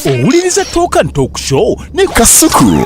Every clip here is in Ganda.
Owuliriza Talk and Talk Show ne Kasuku.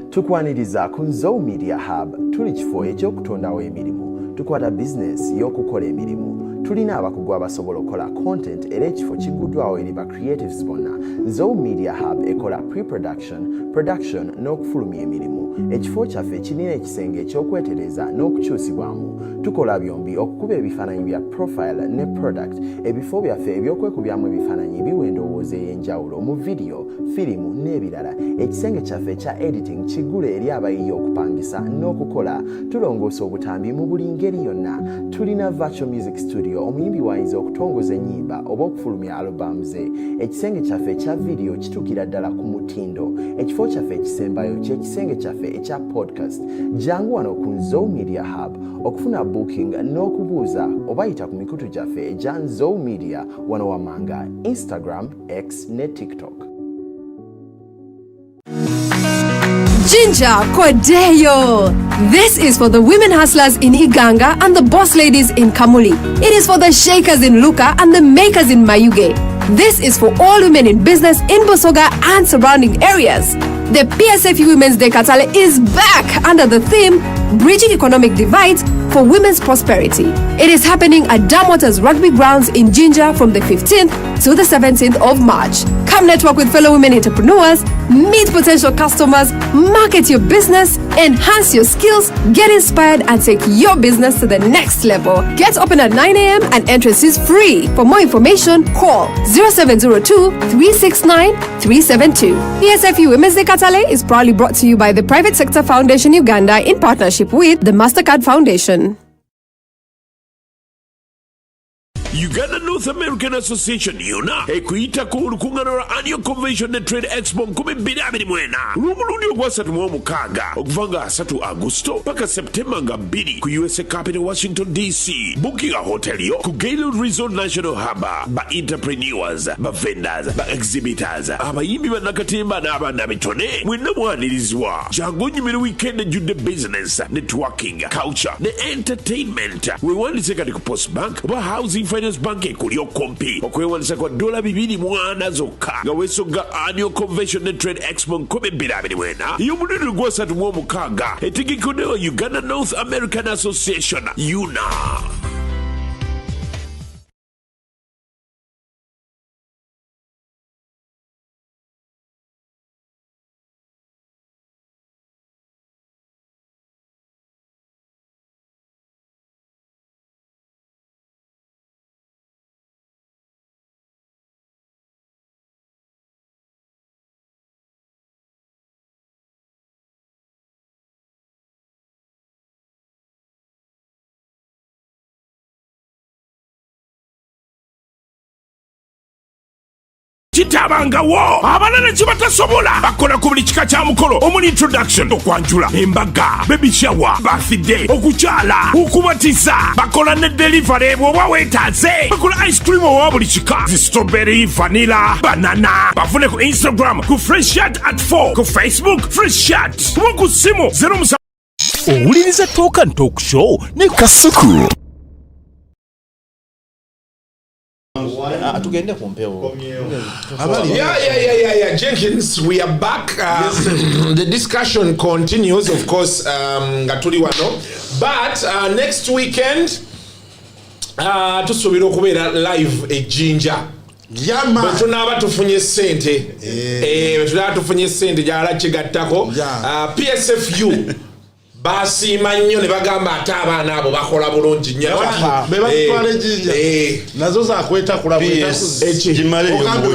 Tukwaniriza ku Nzo Media Hub tuli kifo ekyokutondawo emirimu tukwata business y'okukola emirimu tulina abakugu abasobola okukola content era ekifo kiguddwawo eri ba creatives bonna. Nzo Media Hub ekola pre-production, production n'okufulumya emirimu. Ekifo kyaffe kirina ekisenge eky'okwetereza n'okukyusibwamu. Tukola byombi okukuba ebifaananyi bya profile ne product. Ebifo byaffe ebyokwekubyamu ebifaananyi biwa endowooza ey'enjawulo mu video, firimu n'ebirala. Ekisenge kyaffe ekya editing kigule eri abayiiya okupangisa n'okukola. Tulongoosa obutambi mu buli ngeri yonna. Tulina virtual music studio omuyimbi wayinza okutongoza ennyimba oba okufulumya album ze. Ekisenge kyaffe ekya video kituukira ddala ku mutindo. Ekifo kyaffe ekisembayo ky'ekisenge kyaffe ekya podcast. Jangu wano ku Nzo Media Hub okufuna booking n'okubuuza oba yita ku mikutu gyaffe egya Nzo Media wano Wamanga, Instagram, X ne TikTok. Ginger Kodeyo. This is for the women hustlers in Iganga and the boss ladies in Kamuli. It is for the shakers in Luka and the makers in Mayuge. This is for all women in business in Bosoga and surrounding areas. The PSFU Women's Day Katale is back under the theme Bridging Economic Divides for Women's Prosperity. It is happening at Damwater's Rugby Grounds in Ginger from the 15th to the 17th of March. Come network with fellow women entrepreneurs, meet potential customers, market your business, enhance your skills, get inspired, and take your business to the next level. Get open at 9 a.m. and entrance is free. For more information, call 0702 369 372. PSFU Women's Day Katale is proudly brought to you by the Private Sector Foundation Uganda in partnership with the MasterCard Foundation. Uganda North American Association yona ekuyita ku olukungano lwa Annual Convention ne Trade Expo 2024 lumulundi ogwasatu mu omukaaga okuva nga 3 Agosto paka September nga 2 ku USA Capital Washington DC. Booking a hotel yo ku Gaylord Resort National Harbour ba entrepreneurs, ba vendors, ba exhibitors, abayimbi bannakatemba n'abaana bitone mwenna mwanirizibwa. Jangu nyimire weekend ejjudde business, networking, culture ne entertainment. Weewandise kati ku Post Bank oba Housing Finance Bank ekuli okompi okwewandisa kwa $240 zokka nga weesogga Annual Convention ne Trade Expo 2024 y'omulundi gw'asatu mu omukaaga etegekeddwa Uganda North American Association UNA. Kitabangawo abalala kibatasobola bakola ku buli kika kya mukolo omuli introduction, okwanjula, embaga, baby shower, birthday, okukyala, okubatiza, bakola ne delivery bw'oba weetaaze, bakola ice cream owa buli kika, strawberry, vanilla, banana. Bafune ku Instagram ku Fresh Chat at 4, ku Facebook Fresh Chat, ku simu 07. Owuliriza Talk and Talk Show ne Kasuku. Yeah. Jenkins, we are back. The discussion continues, of course, Gatuli wano. But next weekend, tusobera okubeera live e Ginger. But tunaba tufunye sente. Tunaba tufunye sente jala kigattako. PSFU. Basiima nnyo ne bagamba ate abaana abo bakola bulungi nnyo. Bebatwale Ginger. Nazo zakweta kulabula.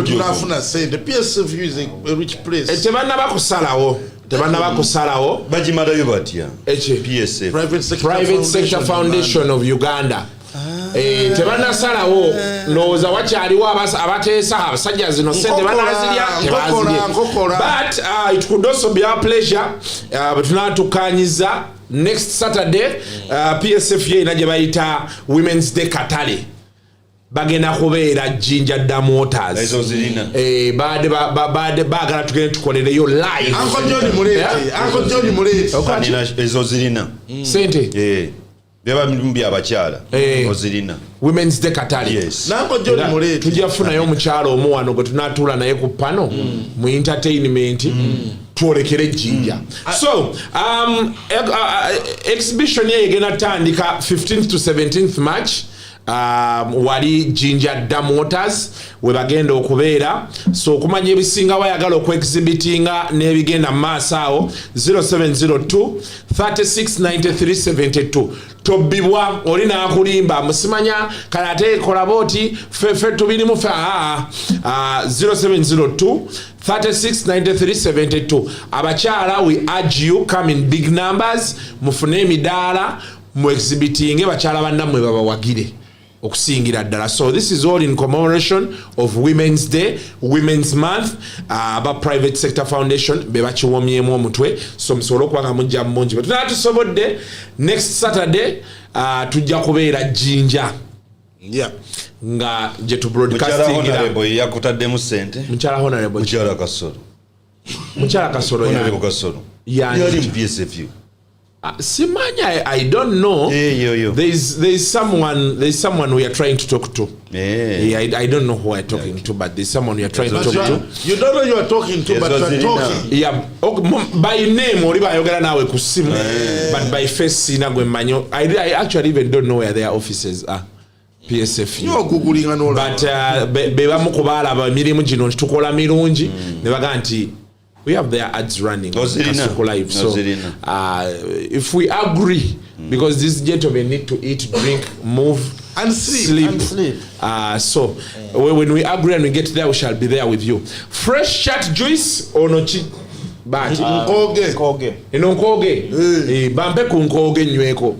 Tunafuna sente. PSFU is a rich place. Tebanaba kusalawo. Bagimalayo batya. PSF. Private Sector Foundation of Uganda. Tebanasalawo ndowooza wakyaliwo abateesa abasajja zino sente banazirya tebazirya. But it could also be our pleasure tunatukanyiza next Saturday PSF yena gye bayita Women's Day Katale bagenda kubeera Ginger Damwaters. Ezo zirina. Baagala tugende tukolereyo live. Uncle John Muleti. Ezo zirina. Sente. byaba mbi abakyala ozirina Women's Day katali nango joli muleti tujafuna yo mukyala omuwano gwe tunatula naye ku pano mu entertainment tuolekere jinja so exhibition ye igena tandika 15th to 17th March wali Jinja Dam Waters we bagenda okubeera so kumanya ebisinga wayagala okuexhibitinga n'ebigenda maaso awo 0702 369372 tobibwa oli nakulimba musimanya kalate kolaboti fe tubiri mu fa 0702 369372 abakyala we urge you come in big numbers mufune emidaala mu exhibiting bakyala bannamwe babawagire okusingira ddala so this is all in commemoration of Women's Day, Women's Month aba Private Sector Foundation bebakiwomyemu omutwe so musobola okuba nga mujja mungi but tusobodde next Saturday tujja kubeera Jinja nga je tu broadcasting yakutaddemu sente mukyala honorable mukyala kasoro yali PSF Simanya, I don't know. There's someone we are trying to talk to. I don't know who we're talking to, but there's someone we are trying to talk to. You don't know you are talking to, but you are talking. Yeah, by name or nawe kusimu, but by face sinagwemanyo. I actually even don't know where their offices are. PSF. You are googling and all. But beba mukubala ba mirimu gino tukola mirungi ne baganti we have their ads running live. So if we agree, because these gentlemen need to eat, drink, move, and sleep. So when we agree and we get there, we shall be there with you. Fresh chat juice or no chi? But nkoge. Bampe ku nkoge nyweko.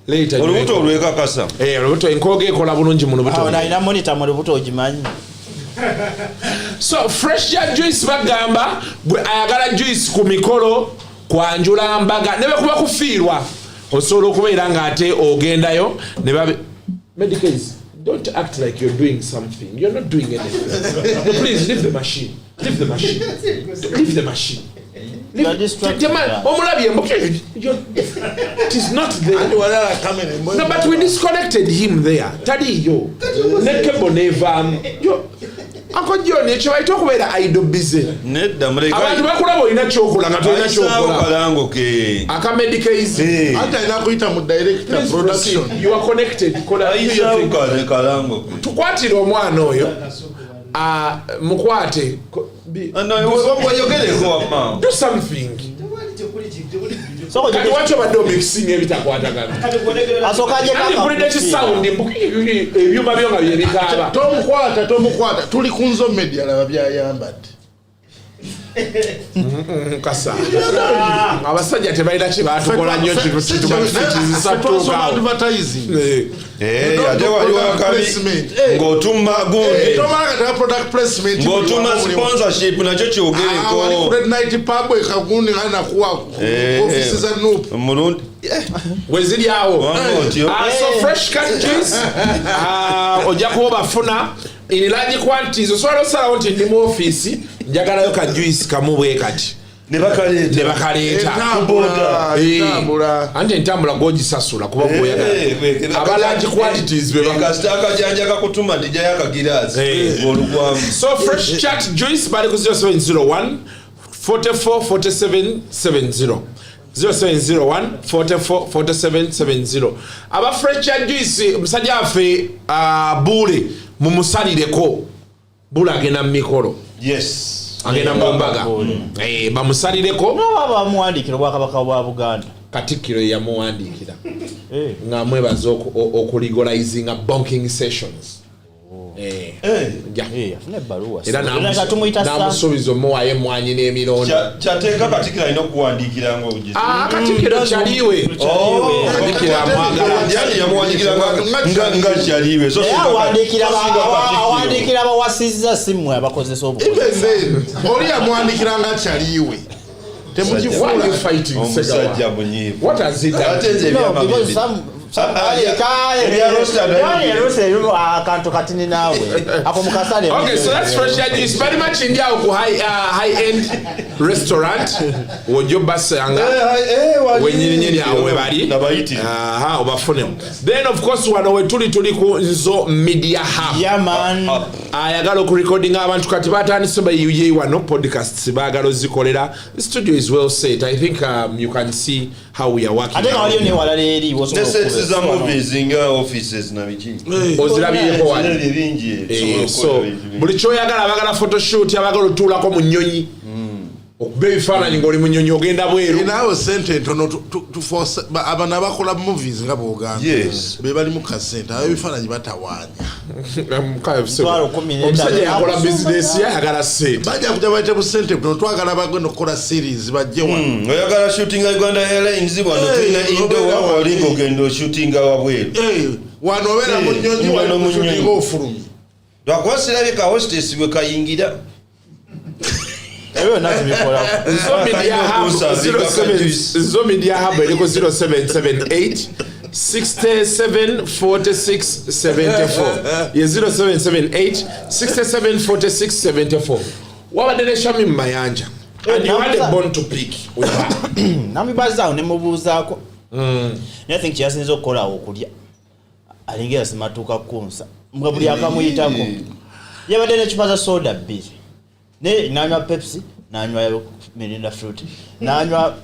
Later olubuto olweka kasa. Olubuto nkoge ekola bulungi mu lubuto. Ina monitor mu lubuto ogimanyi. So fresh juice bagamba bwe ayagala juice ku mikolo kwanjula mbaga nebe kuba kufiirwa osobola okubeera nga ate ogendayo ne babe medicals don't act like you're doing something you're not doing anything no, please leave the machine it is not there. No, but we disconnected him there. Tadiyo. Nekebo neva. Uncle John, ekyo bayita okubeera idle busy. Nedda muleka. Abantu bakulaba olina kyokola nga tolina kyokola. Kalango ke. Akamedicals. Ata ina kuyita mu director production. You are connected. Kalango. Tukwatira omwana oyo. Mukwate. Do something. Kati wacho bado mixing ebitakwatagana. Asokaje kaka. Ani kulide sound ebyuma byo nga byebikaba. Tomukwata tuli kunzo media la byayambadde. Kasa. Abasajja tebalina kye batukola nnyo kitubafitizisa tuka. Advertising. Ate waliwo placement. Ng'otuma gundi. Tomala kata product placement. Ng'otuma sponsorship nakyo kyogereko. Wali Red Night Pub ekagundi ngana kuwa office za Nup. Mulundi. Wezili awo. So fresh cut juice. Ojja kuba bafuna in large quantities. Oswala osalawo nti ndi mu office njagalayo ka juice kamu bwe kati. Ne bakaleta. Ante entambula gogisasula kuba bwoyagala. Aba large quantities be bakastaka janjaga kutuma dija yakagirazi. So fresh chat juice bali ku 0701 44 47 70. 0701 44 47 70. Aba fresh chat juice musajja afe bule mumusalireko. Bula agenda mikoro. Yes. Agenda mbaga. Bamusalireko. Baba muwandikira Obwakabaka bwa Buganda. Katikkiro yamuwandikira. Nga mwebaza okulegalizinga banking sessions. Afuna ebbaluwa. Era namusuubiza omuwaayo emmwanyi n'emirondo. Kyateeka Katikkiro alina okuwandiikira ng'obugizi. Katikkiro kyaliwe. Katikkiro amwagala. Yali yamuwandiikira nga kyaliwe. Awandiikira abawasizza si mmwe abakozesa obukozi. Oli yamuwandikira nga kyaliwe. Why are you fighting Segawa? What has it done? No, because Okay, so that's fresh juice. Very much in the high-end restaurant. Would you basanga? When you then of course one tuli ku media hub. Yeah man. Ayagala ku recording abantu kati batandise yuye wano podcasts bagalo zikolera. The studio is well set. I think you can see how we are working. I think all you know already was some movies in your offices na biki. Ozirabiyeko wano. So buli kyoyagala bagala photoshoot abagala otula ko mu nnyonyi. Okuba ebifaananyi ng'oli mu nnyonyi ogenda bweru. Naawe sente ntono to force abana abakola movies nga bw'ogamba. Be bali mu kasente abo ebifaananyi batawaanya. Omusajja yakola bizinesi yayagala sente. Bajja kujja bayite bu sente buno twagala bagenda okukola series bajje wano. Oyagala shooting Uganda Airlines wano tulina indoor walinga ogenda oshooting wabweru. Wano obeera mu nnyonyi wano mu shooting ofulumi. Twakwasirabye ka hostess bwe kayingira. Zo media hub eliko 0778 67 46 74 ye 0778 67 46 74 wabadde ne Shami Mayanja and you had a bone to pick namibaza ne mubuzaako I think yasinze okukola okulya alingira simatuka kunsa mbwa buli akamuyitako yabadde ne chupa za soda bbiri ne nanywa Pepsi nanywa Mirinda fruit nanywa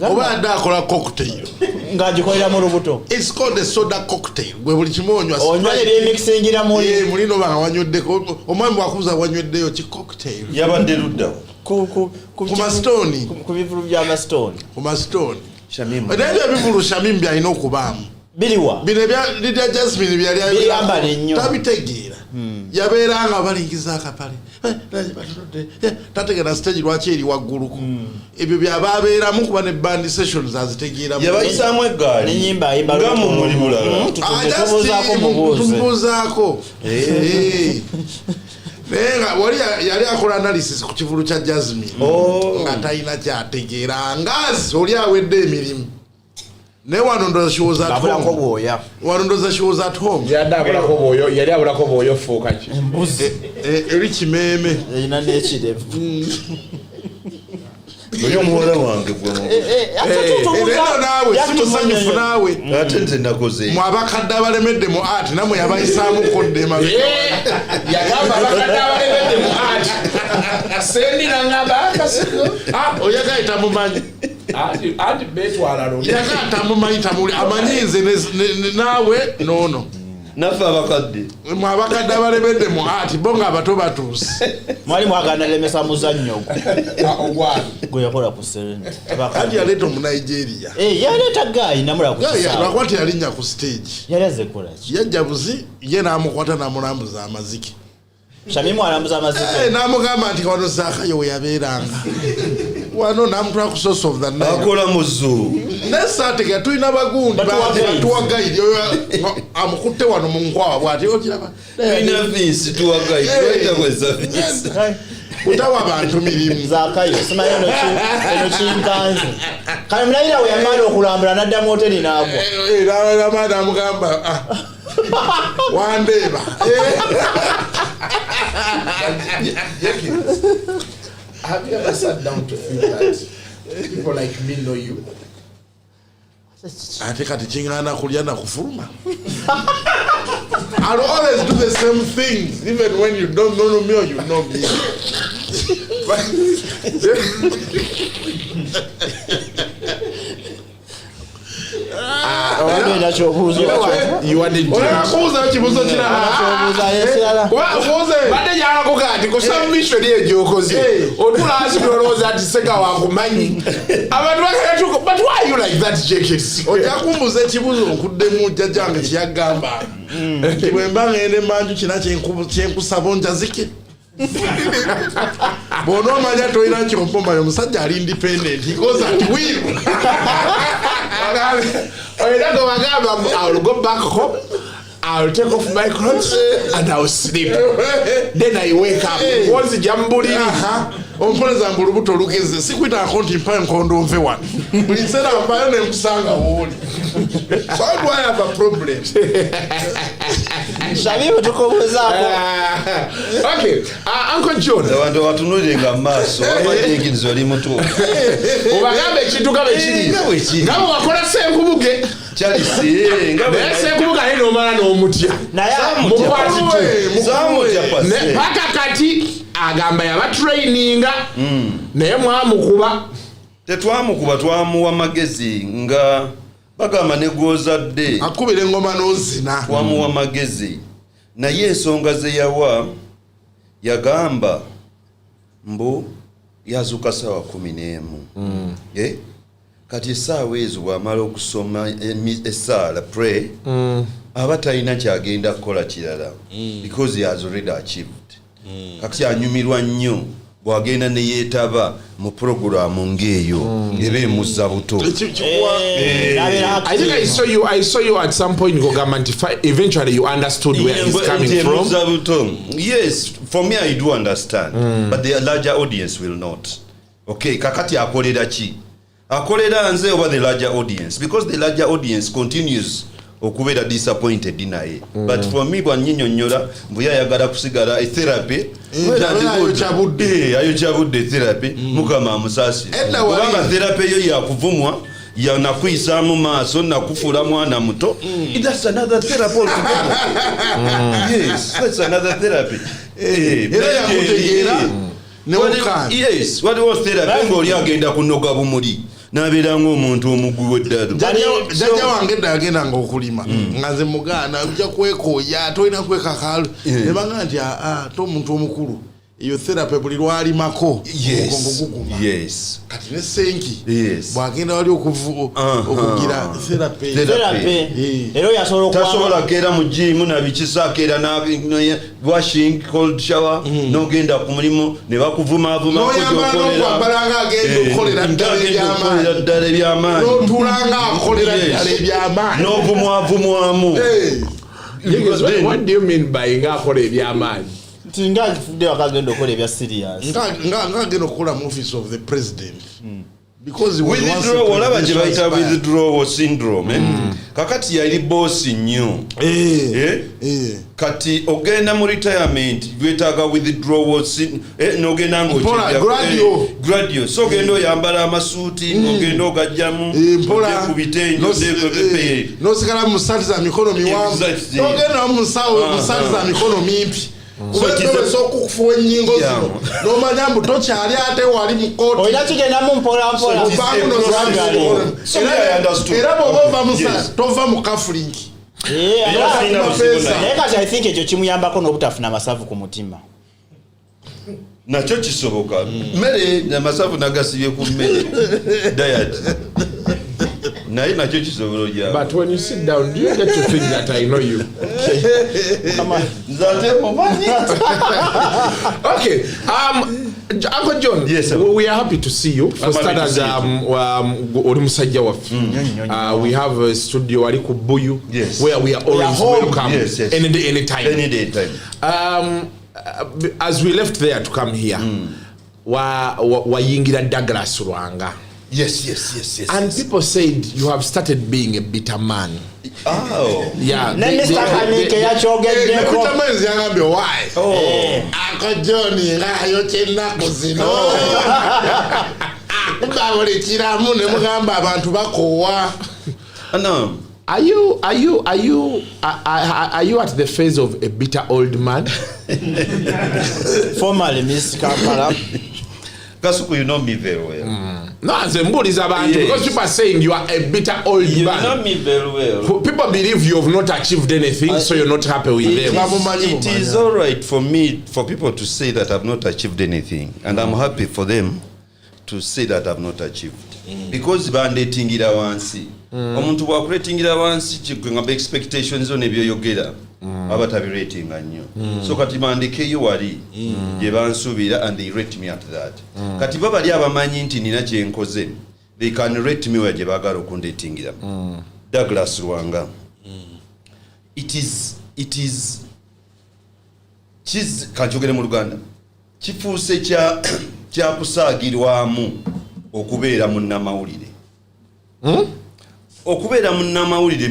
oba akola cocktail ngagikolera mu lubuto. It's called a soda cocktail gwe buli kimonywa onywa ne mixingira mu mulino banga wanyweddeko omwami wakuza wanyweddeyo ki cocktail yabadde ludda ku mastoni ku bivulu bya mastoni ku mastoni Shamim ndio bivulu Shamim byalina okubaamu biliwa bine bya Lydia Jasmine byali biyamba nnyo tabitegeera yabeeranga balingiza akapale tategera stage lwaki eri wagguluko ebyo byababeeramu kuba ne band sessions azitegeera yabayisaamu eggaali n'enyimba ayimba ngamu muli bulala tubuzaako nenga wali yali akola analysis ku kivulu kya Jasmine nga talina kyategeera ngazi oli awedde emirimu ne wano ndo she was at home wano ndo she was at home yali abulako bwoyo fuuka ki embuzi eri kimeme ina nekirevu oyo muwala wange gwe nawe simusanyufu nawe ate nze nakoze mwabakadde abalemedde mu art namwe yabayisaamu kodde yagamba abakadde abalemedde mu art sendira ngamba akasigo oyagayita mumanyi ati betwala lo yagata mumanyi tamuli amanyize nawe nono nafa abakadde mwabakadde abalemedde mu art bonga abato batuuse mwali mwagana lemesa muzannyo ogwali gwe yakola ku Serena ati yaleeta mu Nigeria yaleeta gayi namula ku kisawa lwakwati yalinnya ku stage yali aze kola ki yajja buzi ye n'amukwata n'amulambuza amaziki Shamimu alambuza amaziki n'amugamba nti wano Zaakayo we yabeeranga wano namutwala ku source of the Nile akola muzu nesatega tulina bagundi batuwagaidi amukutte wano mu nkwawa bw'ati okiraba tulina visi tuwagaidi twayita kweza visi utawa abantu mirimu Zaakayo simanyi eno kinkanzi kale mulayira we yamala okulambula n'adda mu hoteri n'agwa era amugamba wandeeba Have you ever sat down to feel that people like me know you? Ate kati kingana kulya na kufuruma. I'll always do the same thing even when you don't know me or you know me. You are the Segawa kumanyi. But why are you like that, Jenkins? Ojakumbuza ekibuzo okuddemu jjajjange kyagamba. Bwemba ngende manju kina kyenkusaba onjazike. Bono manya toyina kyompomba omusajja ali independent. He goes at will. I'll go back home. I'll take off my clothes and I'll sleep. Then I wake up. Once Jamburi, ompoleza mbu lubuto lugeze sikwita akonti mpa enkondo nve wano buli kiseera mbayo ne nkusanga wooli. So how do I have a problem? Shabibu tukobuzaako. Okay, Uncle John. Abantu watunulenga maaso abajengirizo ali mutu. Obagambe ekintu gabe kiri. Ngabo wakola senkubuge. Charisi ngabo senkubuga eno mala n'omutya. Naye Ne paka kati agamba yaba traininga. Naye mwamukuba. Tetwamukuba twamuwa magezi nga bagamba ne gwozadde. Akubira engoma n'ozina. Twamuwa magezi. Naye ensonga ze yawa yagamba mbu yazuka sawa 11. Kati essaawa ezo bw'amala okusoma essaala pray aba talina kyagenda kukola kirala because he has already achieved. Kati anyumirwa nnyo bw'agenda ne yeetaba mu programu ng'eyo eba emuzza buto. I think I saw you at some point kugamba eventually you understood where he's coming from. Yes, for me I do understand, but the larger audience will not. Okay, kakati akolera ki? Akolera nze over the larger audience because the larger audience continues okubeera disappointed naye. But for me bwanyinyonnyola mbuya yagala kusigala a therapy ayo kyabudde therapy mukama amusaasi kubanga therapy yo yakuvumwa yanakuyisa mu maaso nakufuula mwana muto. That's another therapy altogether. Yes, that's another therapy. Yes, what was therapy? Ng'oli agenda kunoga bumuli nabeera ng'omuntu omugwi w'eddalo. Jjajja wange dda yagendanga okulima nga nze mugaana ojja kwekooya tolina kwekakaalu ne banga nti tomuntu omukulu eyo therapy buli lwalimako omugongo guguma. Kati ne senki bw'agenda wali okugira therapy era tasobola keera mu gym nabikisa keera washing cold shower n'ogenda ku mulimu ne bakuvumaavuma noyambalanga agenda okukolera ddala ebyamaanyi n'otulanga akolera ddala ebyamaanyi n'ovumwavumwamu. What do you mean by ng'akola ebyamaanyi? Tinga kifudde wakagenda okola ebya serious. Nga agenda okukola mu office of the president. Because olaba gye bayita withdrawal syndrome. Kakati yali boss nnyo. Kati ogenda mu retirement gwetaaga withdrawal n'ogenda gradio. So ogenda oyambala amasuuti ogenda ogajjamu ku bitenyi n'osigala mu ssaati za mikono miwanvu n'ogenda mu ssaati za mikono mimpi. Okukufuwa ennyingo zino n'omanya mbu tokyali ate wali mu kooti olina kigendamu mpolampola era bw'oba ova mu saa tova mu kafulinki. Naye kati I think ekyo kimuyambako n'obutafuna masavu ku mutima. Nakyo kisoboka. Mmere amasavu nagasibye ku mmere diet. Naye nakyo kisobola ojja. But when you sit down, do you get to think that I know you? Okay. Uncle John, yes, sir. We are happy to see you. For starters, we have a studio at Bwiino, yes, where we are always welcome. Yes. Any day, anytime. Any day, time. As we left there to come here, wayingira Douglas Rwanga. Yes. And people said you have started being a bitter man. Oh. Yeah. Why? Uncle Johnny, No. Are you at the phase of a bitter old man? Formerly, Mr. Kampala. Kasuku, you know me very well. No, as a because people are saying you are a bitter old man. You know me very well. People believe you have not achieved anything, so you're not happy with them. It is all right for me, for people to say that I've not achieved anything, and I'm happy for them to say that I've not achieved. Because bandetingira wansi. Omuntu bwakuletingira wansi kigamba expectations on ebyoyogera. Abatabi rating nnyo. So kati bandikeyo wali gye bansuubira and they rate me at that. Kati babali abamanyi nti nina kye nkoze. They can rate me where gye baagala okundetingira. Douglas Rwanga. It is kanjogere mu Luganda. Kifuuse kya kyakusaagirwamu okubeera munnamawulire. Okubeera munnamawulire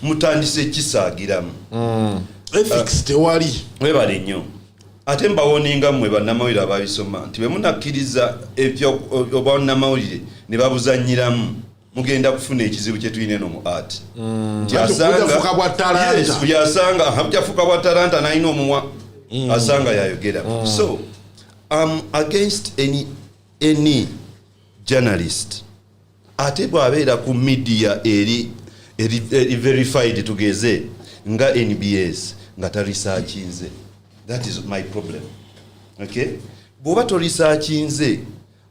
mutandise kisaagiramu. Ethics tewali. Webale nnyo. Ate mbawoninga mmwe bannamawulire ababisoma nti bwe munakkiriza ebyo bannamawulire ne babuzannyiramu mugenda kufuna ekizibu kye tulina eno mu art. Nti Bujafuka bwa talanta. Yes, buyasanga bujafuka bwa talanta n'alina omumwa asanga yayogera. So I'm against any journalist ate bw'abeera ku media eri verified tugeze nga NBS nga taresearchinze. That is my problem. Okay? Bw'oba toresearchinze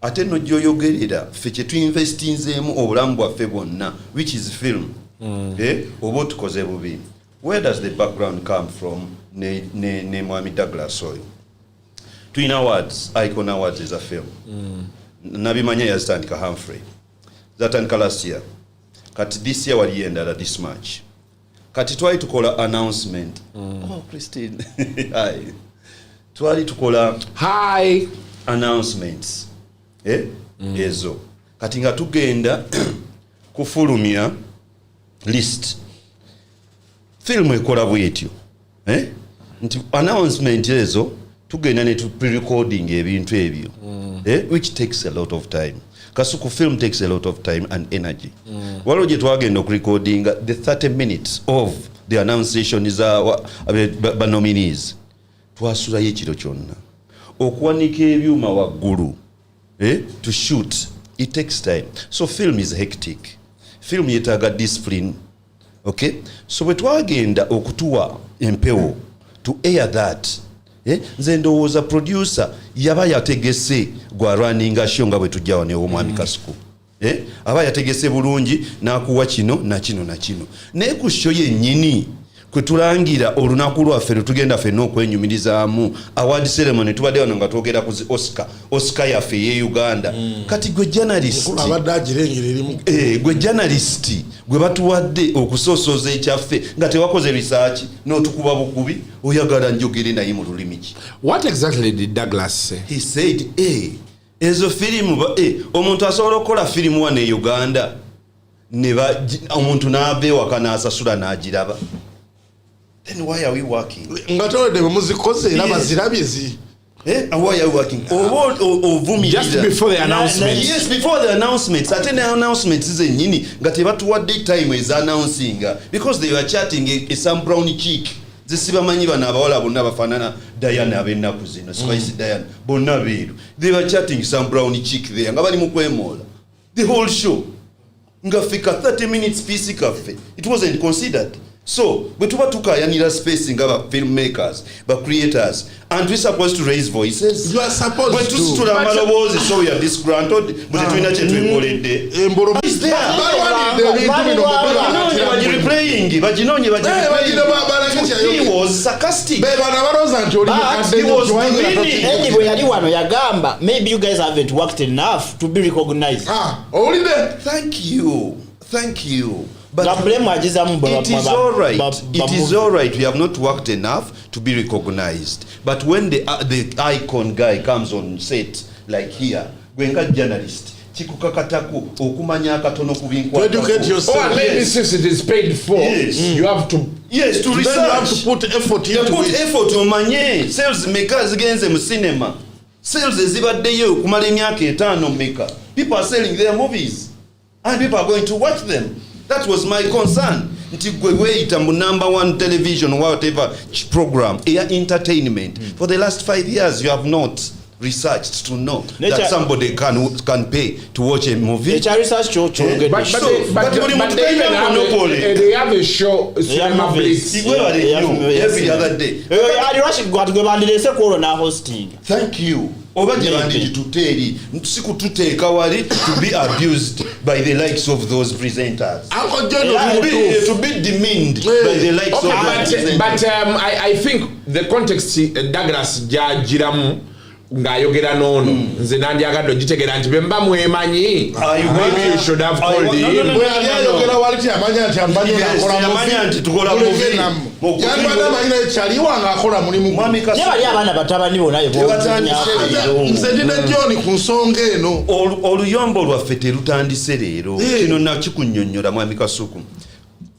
ate no gyoyogerera ffe kye tuinvestinzeemu obulamu bwaffe bwonna which is film. Oba otukoze bubi. Where does the background come from ne Mwami Douglas oyo? Tulina awards, Icon Awards is a film. Nabimanya yazitandika Humphrey. Zatandika last year. Kati this year wali endala this March. Kati twali tukola announcement. Oh, Christine. Hi. Twali tukola Hi announcements. Ezo. Kati nga tugenda kufulumya list. Film ekola bwetyo. Nti announcement ezo tugenda ne tu pre-recording ebintu ebyo. Which takes a lot of time. Kasuku film takes a lot of time and energy. Walo je twagenda recording the 30 minutes of the annunciation is our nominees. Twasula yekiro kyonna. Okuwanika ebyuma waggulu. To shoot it takes time. So film is hectic. Film yetaaga discipline. Okay? So bwe twagenda okutuwa empewo to air that. Nze ndowooza producer yaba yategese gwa running show nga bwe tujjawa ne Omwami Kasuku. Aba yategese bulungi n'akuwa kino na kino na kino. Naye ku show yennyini kwe tulangira olunaku lwaffe tugenda ffenna okwenyumirizaamu award ceremony tubadde wano nga twogera ku Oscar yaffe ye Uganda. Kati gwe journalist abadde agirengera erimu. Gwe journalist gwe batuwadde okusoosoza ekyaffe nga tewakoze research n'otukuba bukubi oyagala njogere naye mu lulimi ki. What exactly did Douglas say? He said ezo firimu omuntu asobola okukola firimu wano e Uganda omuntu n'ava ewaka n'asasula n'agiraba. Then why are we working? Nga tolede muzikoze era bazirabye zi. Why are we working? Just before the announcement. Yes, before the announcements. Attend the announcements is nyini nga tebatuwadde time is announcing because they were chatting some brown chick. Zisibamanyi bana abawala bonna bafanana Diana abennaku zino Spice Diana bonna beeru. They were chatting some brown chick there nga bali mu kwemola. The whole show nga fika 30 minutes piece cafe. It wasn't considered. So, but tuba tukayanira space ngaba filmmakers, but creators, and we're supposed to raise voices. You are supposed but to. But to Malobozi, so we are disgruntled, but we not yet is there? He was sarcastic. But he was winning. Anyway, anyone yagamba, maybe you guys haven't worked enough to be recognized. Only there. Thank you. But it is all right. It is all right. We have not worked enough to be recognized. But when the icon guy comes on set, like here, Gwenga journalist, chikukakataku okumanya akatono kubinkwa. To educate yourself. Oh, maybe since it is paid for, you have to. Yes, to research. Then you have to put effort into it. Put effort omanye. Sales makers genze mu cinema. Sales ezibaddeyo kumala emyaka 5 maker. People are selling their movies, and people are going to watch them. That was my concern. Nti gweweita mu #1 television whatever program air entertainment for the last 5 years you have not researched to know that somebody can pay to watch a movie. But they have a show cinema blitz every other day. Thank you. Oba jibandi tuteri sikututeeka wali to be abused by the likes of those presenters. To be demeaned by the likes of those presenters. But I think the context Douglas jajiramu ng'ayogera n'ono nze nandyagadde ogitegera nti bemba mwemanyi maybe you should have called him ayogera wali amanya nti amanya ekyaliwa ng'akola mulimu bali abaana batabani bonna nze ndina John ku nsonga eno oluyombo lwaffe terutandise leero kino nakikunnyonnyola mwami Kasuku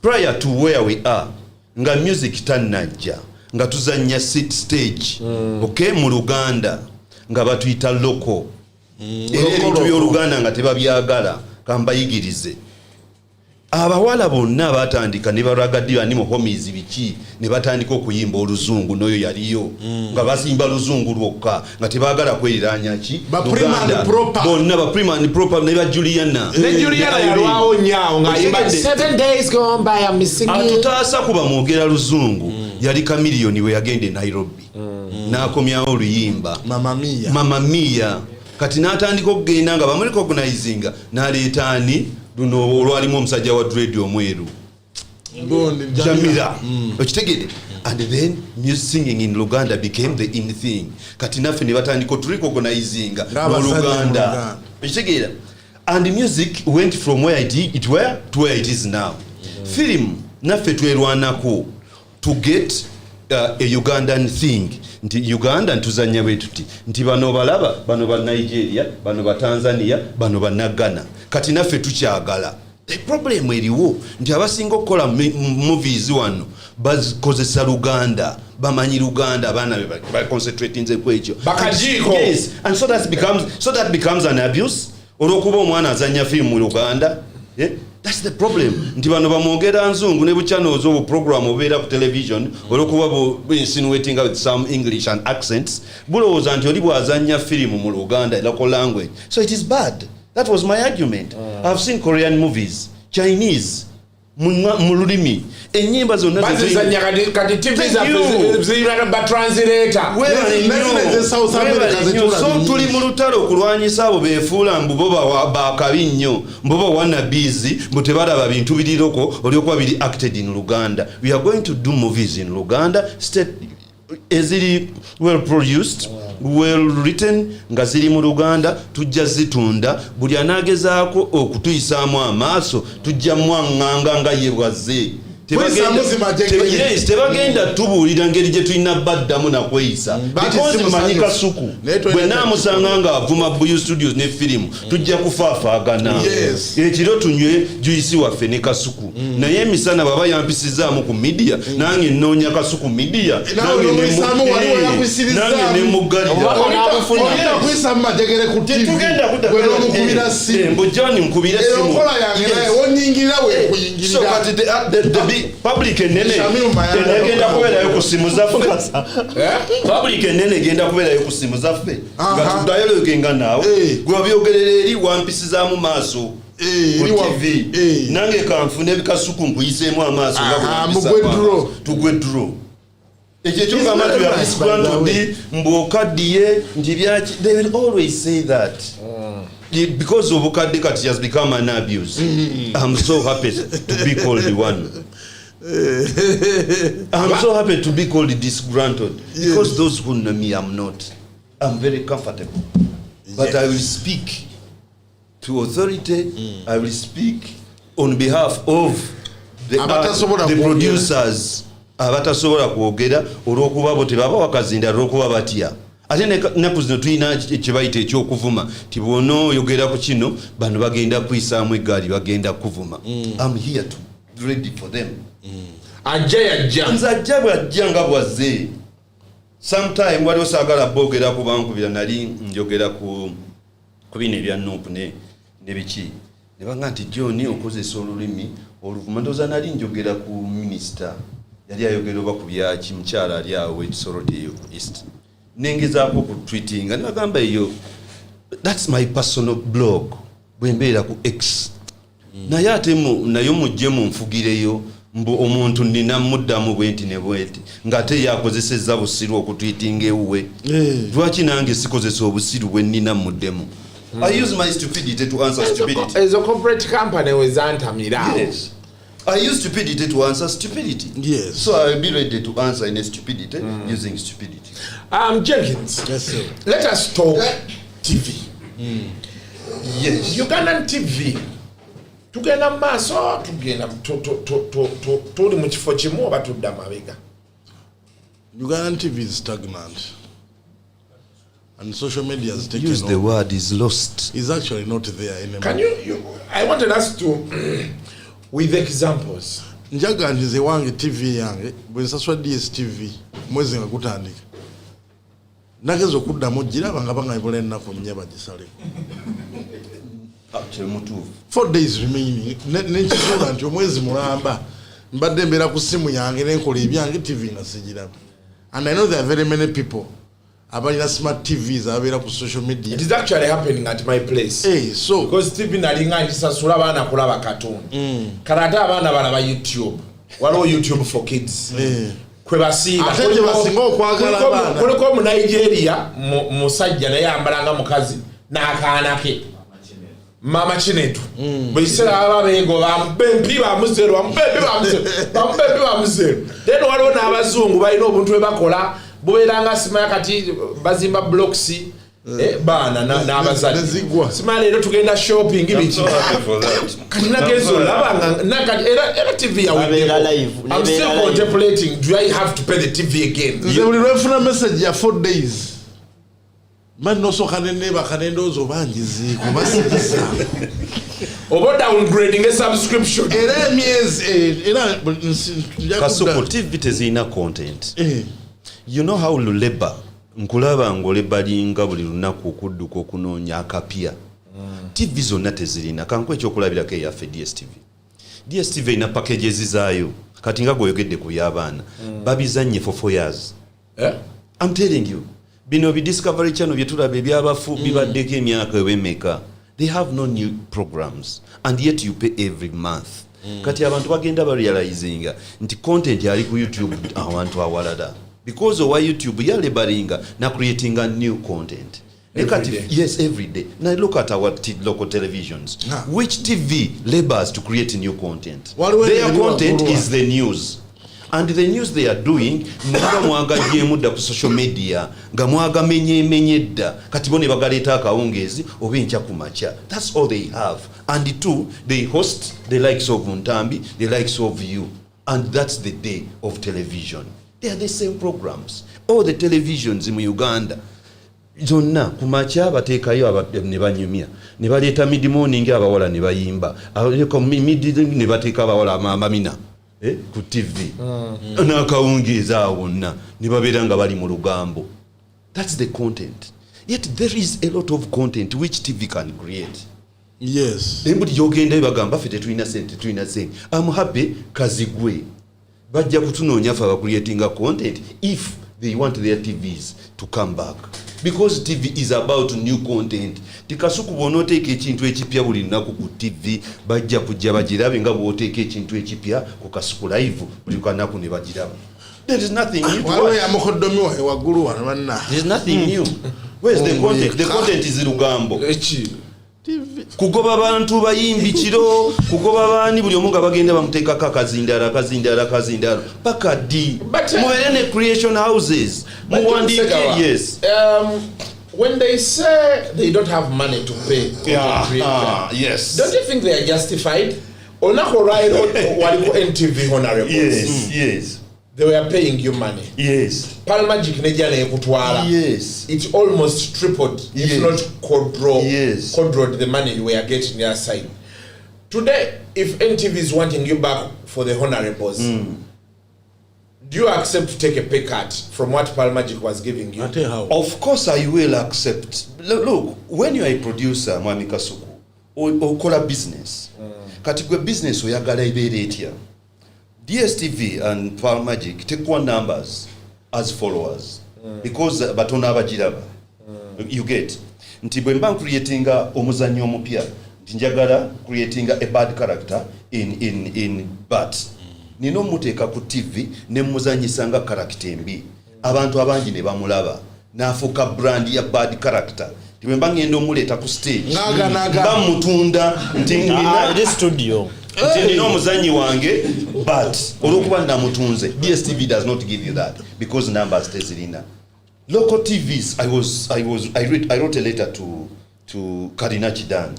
prior to where we are nga music tannajja nga tuzanya sit stage okay mu Luganda nga batuyita loko ebintu by'Oluganda nga tebabyagala kambayigirize abawala bonna batandika ne baragadiyo ani mu homies biki ne batandika okuyimba oluzungu n'oyo yaliyo nga basimba luzungu lwokka nga tebaagala kweriranya ki bonna ba prima and proper ne ba Juliana yalwawo nyaawo ng'ayimba 7 days gone by I'm missing you atutaasa kuba mwogera luzungu yali Kamiliyoni we yagende Nairobi n'akomyawo oluyimba Mama Mia kati n'atandika okugenda nga bamurecognizinga n'aleeta ani luno olwalimu omusajja wa dread omweru Jamila okitegede and then music singing in Luganda became the in thing kati naffe ne batandika oturecognizinga mu Luganda okitegeda and music went from where it were to where it is now film naffe twerwanako to get a Ugandan thing nti Uganda ntuzanya wetuti nti bano balaba bano ba Nigeria bano ba Tanzania bano ba Ghana kati naffe tukyagala the problem eriwo nti abasinga okukola movies wano bakozesa Luganda bamanyi Luganda abana ba concentrate nze kwekyo bakajiko yes and so that becomes an abuse olwokuba omwana azanya film mu Luganda that's the problem nti bano bamwogera nzungu ne buchanozo obu program obeera ku television olwokuba bu insinuating with some English and accents bulowooza nti oli bwazanya film mu Luganda local language so it is bad. That was my argument. I've seen Korean movies, Chinese, mu lulimi enyimba zonna bazizanya kati TV zirana ba translator so tuli mu lutalo okulwanyisa abo beefuula mbubo bakabi nnyo mbubo wannabizi mbu tebalaba bintu biriroko olyokuba biri acted in Luganda. We are going to do movies in Luganda state eziri well produced well written nga ziri mu Luganda tujja zitunda buli anagezaako okutuyisaamu amaaso tujja mwanganga nga yebwaze tebagenda tubuulira ngeri gye tulina baddamu nakweyisa because mumanyi Kasuku bwe naamusanga nga avuma Bwiino studios ne firimu tujja kufaafaagana ekiro tunywe juyisi waffe ne Kasuku naye emisana baba yampisizaamu ku media nange nnoonya Kasuku media nange nemuggalira mbujjani nkubira simu public enene egenda kubeerayo ku simu zaffe public enene egenda kubeerayo ku simu zaffe nga tudayologenga naawe gwe wabyogerera eri wampisizaamu maaso ku TV nange kanfune Kasuku nkuyiseemu amaaso tugwe dro ekyo kyogamba nti yakusikwantudi mbwokaddiye nti byaki they will always say that because obukadde kati has become an abuse. I'm so happy to be called the one. I'm so happy to be called disgruntled because those who know me I'm not. I'm very comfortable. But I will speak to authority. I will speak on behalf of the producers. Abatasobola kwogera olw'okuba bo tebaba wakazinda olw'okuba batya. Ate naku zino tulina ekibayita ekyokuvuma ti bw'ona oyogera ku kino bano bagenda kuyisaamu eggaali bagenda kuvuma. I'm here to ready for them. Nze ajja bw'ajja nga bwazze. Sometime waliwo saagala boogera ku bankubira nali njogera ku bino ebya Nuupu ne biki. Ne banga nti John okozesa olulimi oluvuma ndowooza nali njogera ku minisita yali ayogera oba ku byaki mukyala ali awo Soroti East. Nengezaako ku tweetinga nibagamba eyo that's my personal blog bwembeera ku X naye ate nayo mujje munfugireyo mbu omuntu nina muddamu bwenti ne bwenti ng'ate yakozesezza busiru okutweetinga ewuwe lwaki nange sikozesa obusiru bwe nnina muddemu. I use my stupidity to answer stupidity. As a corporate company wezantamira I use stupidity to answer stupidity. Yes. So I'll be ready to answer in a stupidity using stupidity. Jenkins. Yes, sir. Let us talk TV. Yes. Ugandan TV. Tugenda maaso tugenda tuli mu kifo kimu oba tudda mabega. Ugandan TV is stagnant. And social media has taken Use the over. word is lost. It's actually not there anymore. Can you I wanted us to with examples. Njaga njize wange TV yange bwensaswa DSTV mwezi nga gutandika. Nagezo kuddamu giraba nga bangayibula ennaku nnya bagisale. 4 days remaining. Nenkizula nti omwezi mulamba mbadde mbeera ku simu yange nenkola ebyange TV nga sigiraba. And I know there are very many people abalina smart TVs ababeera ku social media. It is actually happening at my place. So because TV nalinga ntisasula abaana kulaba cartoon. Karata abaana balaba YouTube. Waliwo YouTube for kids. Kwe basiiba. Ate basinga okwagala abaana. Kuliko mu Nigeria musajja naye ambalanga mukazi n'akaana ke. Mama Chinetu. Bwisera ababengo bampepi bamuzero bampepi bamuzero. Then waliwo n'abazungu balina obuntu bwe bakola bubeeranga sima kati bazimba blocks baana n'abazadde. Sima leero tugenda shopping biki. Kati nagezo labanga nakati era TV ya live. I'm still contemplating, do I have to pay the TV again? Nze buli lwefuna message ya 4 days. Man no so kanene bakanendozo bangizi kubasikisa. Oba downgrading a subscription. Era myezi era Kasuku TV tezina content. You know how labor nkulaba ngoleba linga buli lunaku okudduka okunoonya akapya. TV zonna tezirina kankwe ekyokulabirako eyaffe DSTV ina packages zaayo kati nga goyogedde ku y'abaana babizanye for 4 years. I'm telling you. Bino Discovery Channel byetulaba ebyabafu bibaddeko emyaka ewemeka. They have no new programs and yet you pay every month. Kati abantu bagenda barealizinga nti content yali ku YouTube awantu awalada. Because of why YouTube yalebaringa na creating a new content. Yes, every day. Now look at our local televisions. Which TV labors to create new content? Their content is the news. And the news they are doing nga mwaga jemudda ku social media nga mwaga menyedda kati bone bagaleta akawungezi obencha kumacha. That's all they have. And two, they host the likes of Ntambi, the likes of you, and that's the day of television. They are the same programs. All the televisions in Uganda zonna kumacha bateekayo ne banyumya ne baleeta mid morning abawala ne bayimba mid ne bateeka abawala amamina ku TV n'akawungeeza awonna ne babeera nga bali mu lugambo. That's the content. Yet there is a lot of content which TV can create. Yes. Buli gyogenda bagamba ffe tetulina sente. I'm happy kazigwe bajja kutunoonya ffe abacreating content if they want their TVs to come back. Because TV is about new content. Tikasuku bonoteeka ekintu ekipya buli nnaku ku TV bajja kujja bagirabe nga bw'oteeka ekintu ekipya ku Kasuku live buli kanaku ne bagiraba. There is nothing new. There is nothing new. Where's the content? The content is lugambo. Kugoba abantu bayimbi kiro kugoba bani buli omu nga bagenda bamuteekako akazindala paka di mubeere creation houses muwandiike. Yes. When they say they don't have money to pay, yes. Don't you think they are justified? Onako right waliko NTV honorables. Yes. They were paying you money. Yes. Palmagic nejana ekutwala. Yes. It almost tripled, if not quadrupled the money you were getting their side. Today, if NTV is wanting you back for the honorables, do you accept to take a pay cut from what Palmagic was giving you? Of course I will accept. Look, when you are a producer, Mwami Kasuku, okola business. Kati gwe business oyagala ibeere etya. DSTV and Palmagic take one numbers as followers because batona abagiraba. You get nti bwe mba creating omuzannyo omupya njagala creating a bad character in but nino muteeka ku TV ne muzanyisa nga character embi abantu abangi ne bamulaba nafuka brand ya bad character tiwe mba ngendo muleta ku stage bamutunda nti this studio nti nina omuzanyi wange but olwokuba namutunze DSTV does not give you that because numbers tezirina. Local TVs, I wrote a letter to Karina Chidan.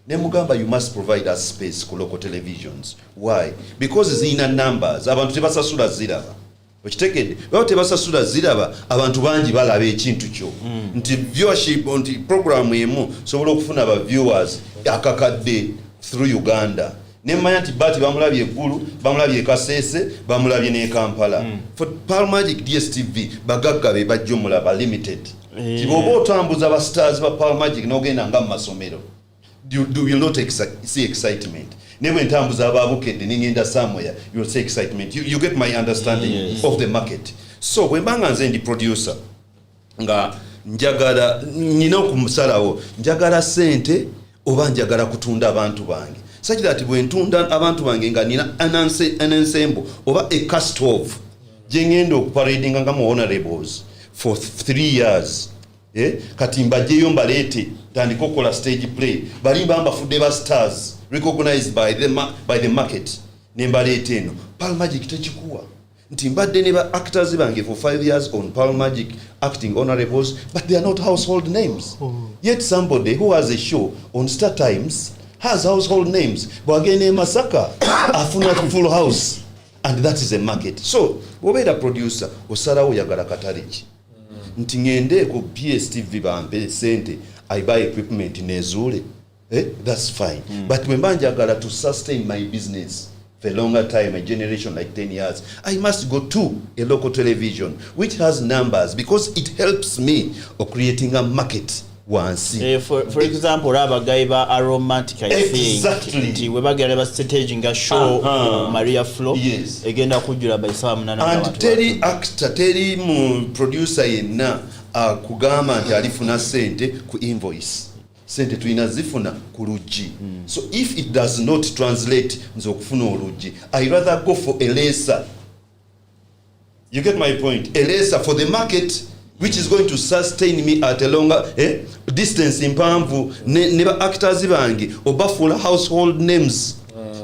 Nemugamba, you must provide us space ku local televisions. Why? Because zina numbers. Abantu tebasasula ziraba. Okitegedde. Baba tebasasula ziraba, abantu bangi balaba ekintu kyo. Nti viewership nti program emu sobola okufuna aba viewers akakadde through Uganda. Nemanya nti bati bamulabye eggulu, bamulabye Kasese, bamulabye ne Kampala. For Pearl Magic DSTV bagagga be bajjo mulaba limited. Tibobo otambuza ba stars ba Pearl Magic n'ogenda nga mu masomero. You will not see excitement. Never in terms of abukedde ningenda somewhere, you will see excitement. You get my understanding of the market. So when banga nze ndi producer nga njagala nina okumusalawo njagala sente oba njagala kutunda abantu bange. Such that when tunda abantu bange nga nina an ensemble oba a cast of jengendo okuparadinga nga mu honorables for 3 years. Kati mbajjeyo mbalete tandika okukola stage play balimba mbafudde ba stars recognized by the market nembaleeta eno Pearl Magic tekikuwa nti mbadde ne ba actors bange for 5 years on Pearl Magic acting honorables but they are not household names. Yet somebody who has a show on Star Times has household names. Bwagene Masaka afuna full house and that is a market. So wobeera producer osalawo yagala kataleki nti ngende ku PSTV bampe sente I buy equipment nezuule. That's fine. But when njagala to sustain my business for a longer time, a generation like 10 years, I must go to a local television which has numbers because it helps me of creating a market. For example, abagayi ba aromatic I think nti webagala ba stage nga show Maria Flo egenda kujula by Sam nana and teri actor teri mu producer yenna kugamba nti alifuna sente ku invoice sente tuina zifuna ku luggi. So if it does not translate nzo kufuna oluggi, I rather go for a lesser. You get my point? A lesser for the market which is going to sustain me at a longer distance impanvu neba actors bange obafuula household names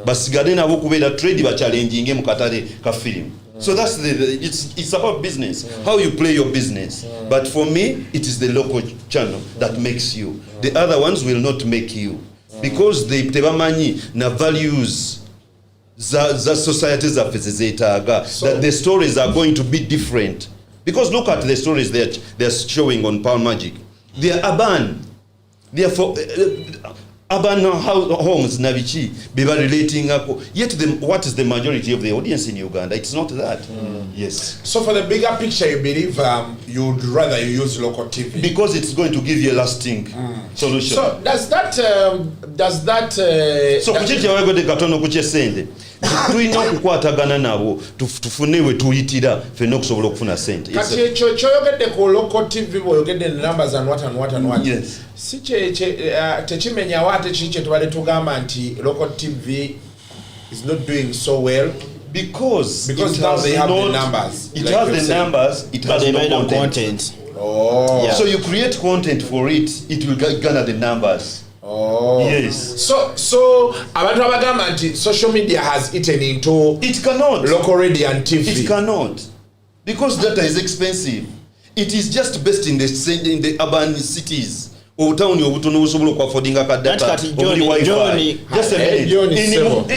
basigale nabo kubeera trade ba challenging mu katale ka film. So that's it's about business, how you play your business. But for me it is the local channel that makes you. The other ones will not make you because they tebamanyi na values za society zaffe zezetaaga that the stories are going to be different. Because look at the stories they're showing on Pearl Magic. They are urban. They are for urban homes, Navichi, Biba relating up. Yet what is the majority of the audience in Uganda? It's not that. Yes. So for the bigger picture, you believe you'd rather you use local TV? Because it's going to give you a lasting solution. So does that so kuchicha wego de katono kuche sende. Tulina okukwatagana nabo tufunewe tuyitira fenna okusobola okufuna sente. Kati ekyo kyoyogedde ku local TV boyogedde numbers and what. Yes. Si tekimenya wate kiki tubale tugamba nti local TV is not doing so well because now they have the numbers. It like has the numbers, it has no content. Oh. Yeah. So you create content for it, it will garner the numbers. Oh. Yes. So abantu abagamba nti social media has eaten into it cannot local radio and TV. It cannot because data is expensive. It is just based in the urban cities. Town obutono busobola ku affording ka data obuli wifi. Just a minute.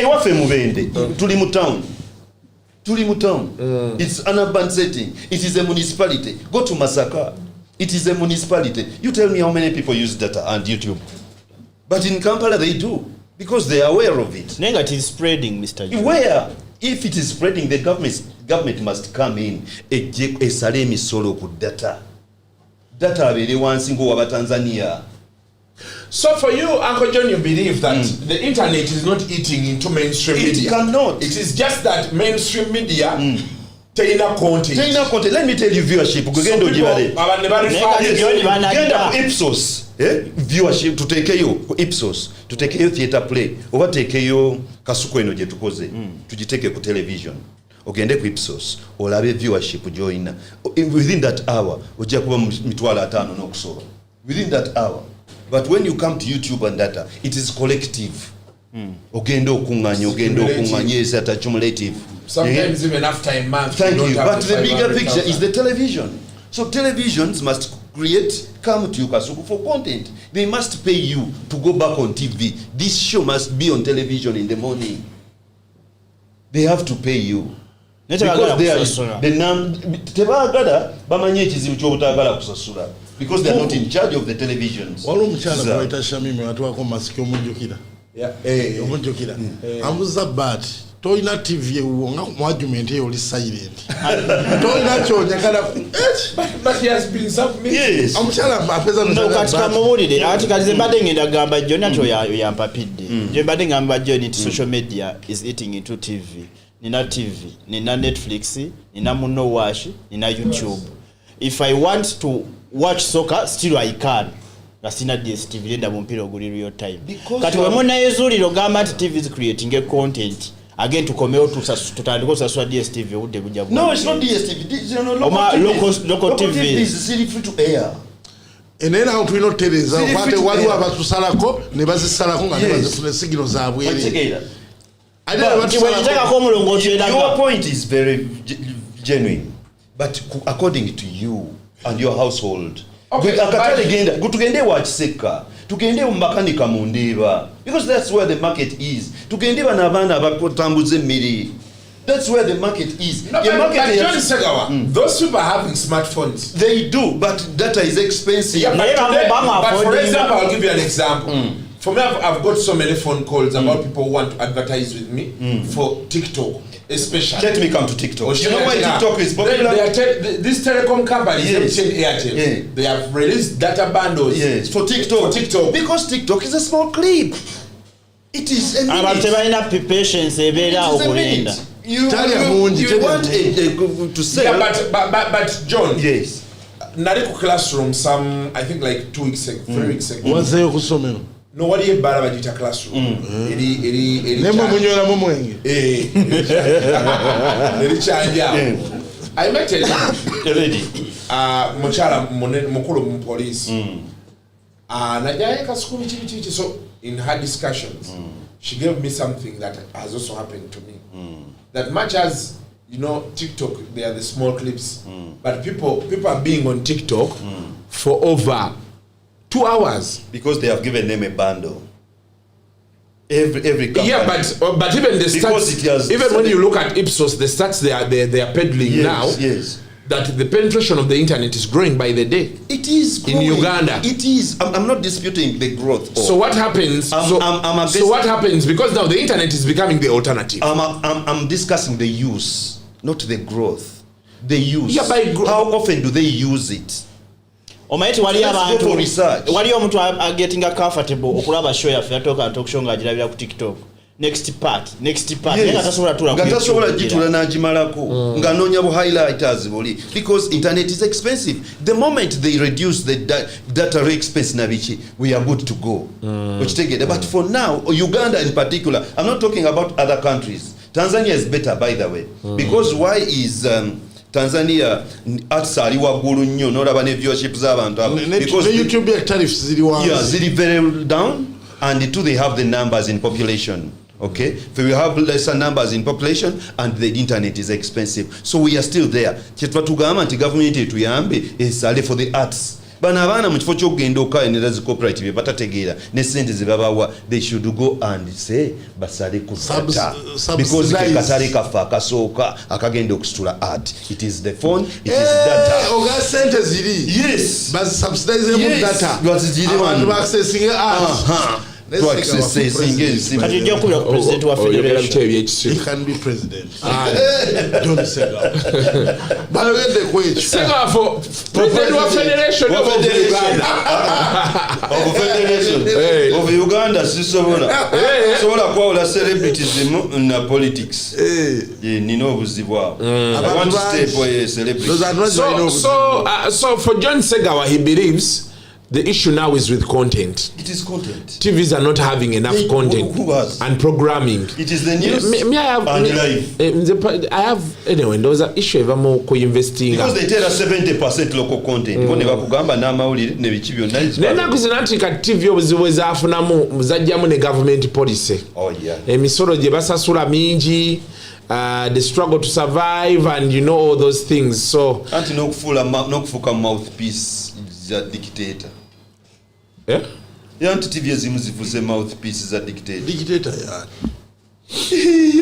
Ewafe mubende tuli mu town. It's an urban setting. It is a municipality. Go to Masaka. It is a municipality. You tell me how many people use data and YouTube. But in Kampala they do because they are aware of it. Nenga it is spreading, Mr. Joe. Where? If it is spreading, the government must come in a salemi solo ku data. Data abere wansi ngo wa Tanzania. So for you, Uncle John, you believe that the internet is not eating into mainstream media? It cannot. It is just that mainstream media Taina content. Let me tell you viewership. Gugendo jibale. Genda Ipsos. Viewership tutekeyo Ipsos. Tutekeyo theater play. Oba tekeyo kasuko eno je tukoze. Tujiteke ku television. Ogende ku Ipsos. Olabe viewership join. Within that hour, ojja kuba mitwala 5 n'okusoba. Within that hour. But when you come to YouTube and data, it is collective. ogenda okunganya yes at accumulative. Sometimes even after a month. Thank you. But the bigger picture is the television. So televisions must come to you Kasuku for content. They must pay you to go back on TV. This show must be on television in the morning. They have to pay you. Because they are not in charge of the televisions. Toina TV nga argument eyo oli silent. Toina chonya kana but he has been submitted. Yes. Amushala apeza no katika mubulire ati kalize badde ngenda gamba John ato ya mpapidde. Je badde ngamba John social media is eating into TV. Nina TV, nina Netflix, nina Muno Watch, nina YouTube. If I want to watch soccer still I can. Gasina DSTV lenda mumpira oguli real time. Kati we mona yezuliro gamba ati TV is creating a content. Again to komeo tutandika kusasula DSTV udde bujabu. No, it's not DSTV. It's local TV. It's free to air. Enena out we not teleza kwate wali abatusalako ne bazisalako nga bazifune signal zaabwe eri. Your point is very genuine, but according to you and your household, tugende wachseka, tugende mbakanika mundiba, because that's where the market is. Tugende banabana abatambuze mmiri. That's where the market is. No, but John Segawa, those people are having smartphones. They do, but data is expensive. Yeah, but for example, I'll give you an example. For me, I've got so many phone calls about people who want to advertise with me for TikTok, especially. Let me come to TikTok. You know why TikTok is popular? These telecom companies, yes. Airtel, they have released data bundles for TikTok. Because TikTok is a small clip. It is a minute. You want to say. Yeah, but John. Yes. Nariku classroom I think like 2 weeks ago, 3 weeks ago. What's the kusomero? No, what do you bala bajita classroom? Nemo munyola mumwenge. I met a lady. Muchala mukulu mu police. Najaye kasukumi chichi. So in her discussions, she gave me something that has also happened to me. That much as you know, TikTok, they are the small clips, but people are being on TikTok for over 2 hours because they have given them a bundle. Every company. Yeah, but even the stats, even when you look at Ipsos, the stats they are peddling now. Yes. That the penetration of the internet is growing by the day. It is growing. In Uganda. It is. I'm not disputing the growth. So what happens? So what happens? Because now the internet is becoming the alternative. I'm discussing the use, not the growth. The use. Yeah, how often do they use it? Omaiti wali abantu wali omuntu getting comfortable okulaba show ya Fiatoka talk show ngajirabira ku TikTok. Next part nga tasobola gitula nagimalako nga nonya bu highlighters boli because internet is expensive. The moment they reduce the data expense nabichi, we are good to go. But for now, Uganda in particular, I'm not talking about other countries. Tanzania is better, by the way, because why is Tanzania atsali wagulu nnyo n'olaba ne viewership z'abantu because the YouTube tariffs ziri wansi. Yeah, ziri very down, and two, they have the numbers in population. Okay, so we have lesser numbers in population and the internet is expensive, so we are still there. Kyetwatugamba nti government etuyambe esale for the arts. Bana abaana mu kifo ky'okugenda okaenera zi cooperative batategeera ne sente ze babawa, they should go and say basale ku data because katale kafa akasooka akagenda okusitula art. It is the phone, it is data. Oga sente ziri. Yes. But subsidize mu data. Lwazigire wano. Accessing art. Kati ujja kubira ku president wa federation. He can be president. Don't say that. Segawa for president wa federation of Uganda. Of Uganda sisobola. Sobola kwawula celebrities na politics. Nina obuzibwa. I want to stay for a celebrity. So for John Segawa, he believes the issue now is with content. It is content. TVs are not having enough content who has? and programming. It is the news Me, I have, and life. I have anyway. There was an issue ever more co-investing because they tell us 70% local content. Ngo ne bakugamba n'amawulire ne biki byonna. Nena kuzina nti ka TV obuzibu ezaafunamu muzajjamu ne government policy. Oh yeah. Emisolo gye basasula mingi. The struggle to survive and you know all those things. So anti n'okufuuka mouthpiece za dictator. Yeah? Yanti TV ezimu zivuze mouthpiece za dictator. Dictator ya.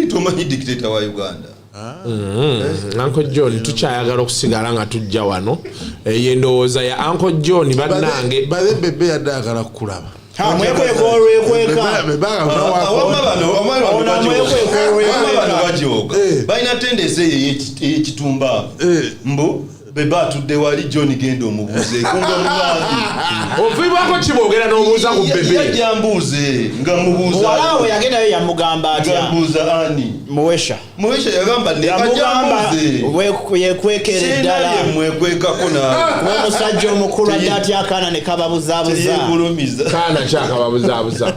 Tomanyi dictator wa Uganda. Uncle John tukyayagala okusigala nga tujja wano. Yendowooza ya Uncle John bannange. Bale bebe yadagala kukulaba. Balina tendensi eyekitumba mbu beba atudde wali John genda omubuuze kunga mubaadi oviibwako kiboogera n'obuuza ku bebe yajja mbuuze nga mubuuza walawe yagendayo yamugamba atya mbuuza ani muwesha yagamba yekwekera eddala mwekwekako omusajja omukulu ajja atya akaana ne kababuzaabuza kaana kyakababuzaabuza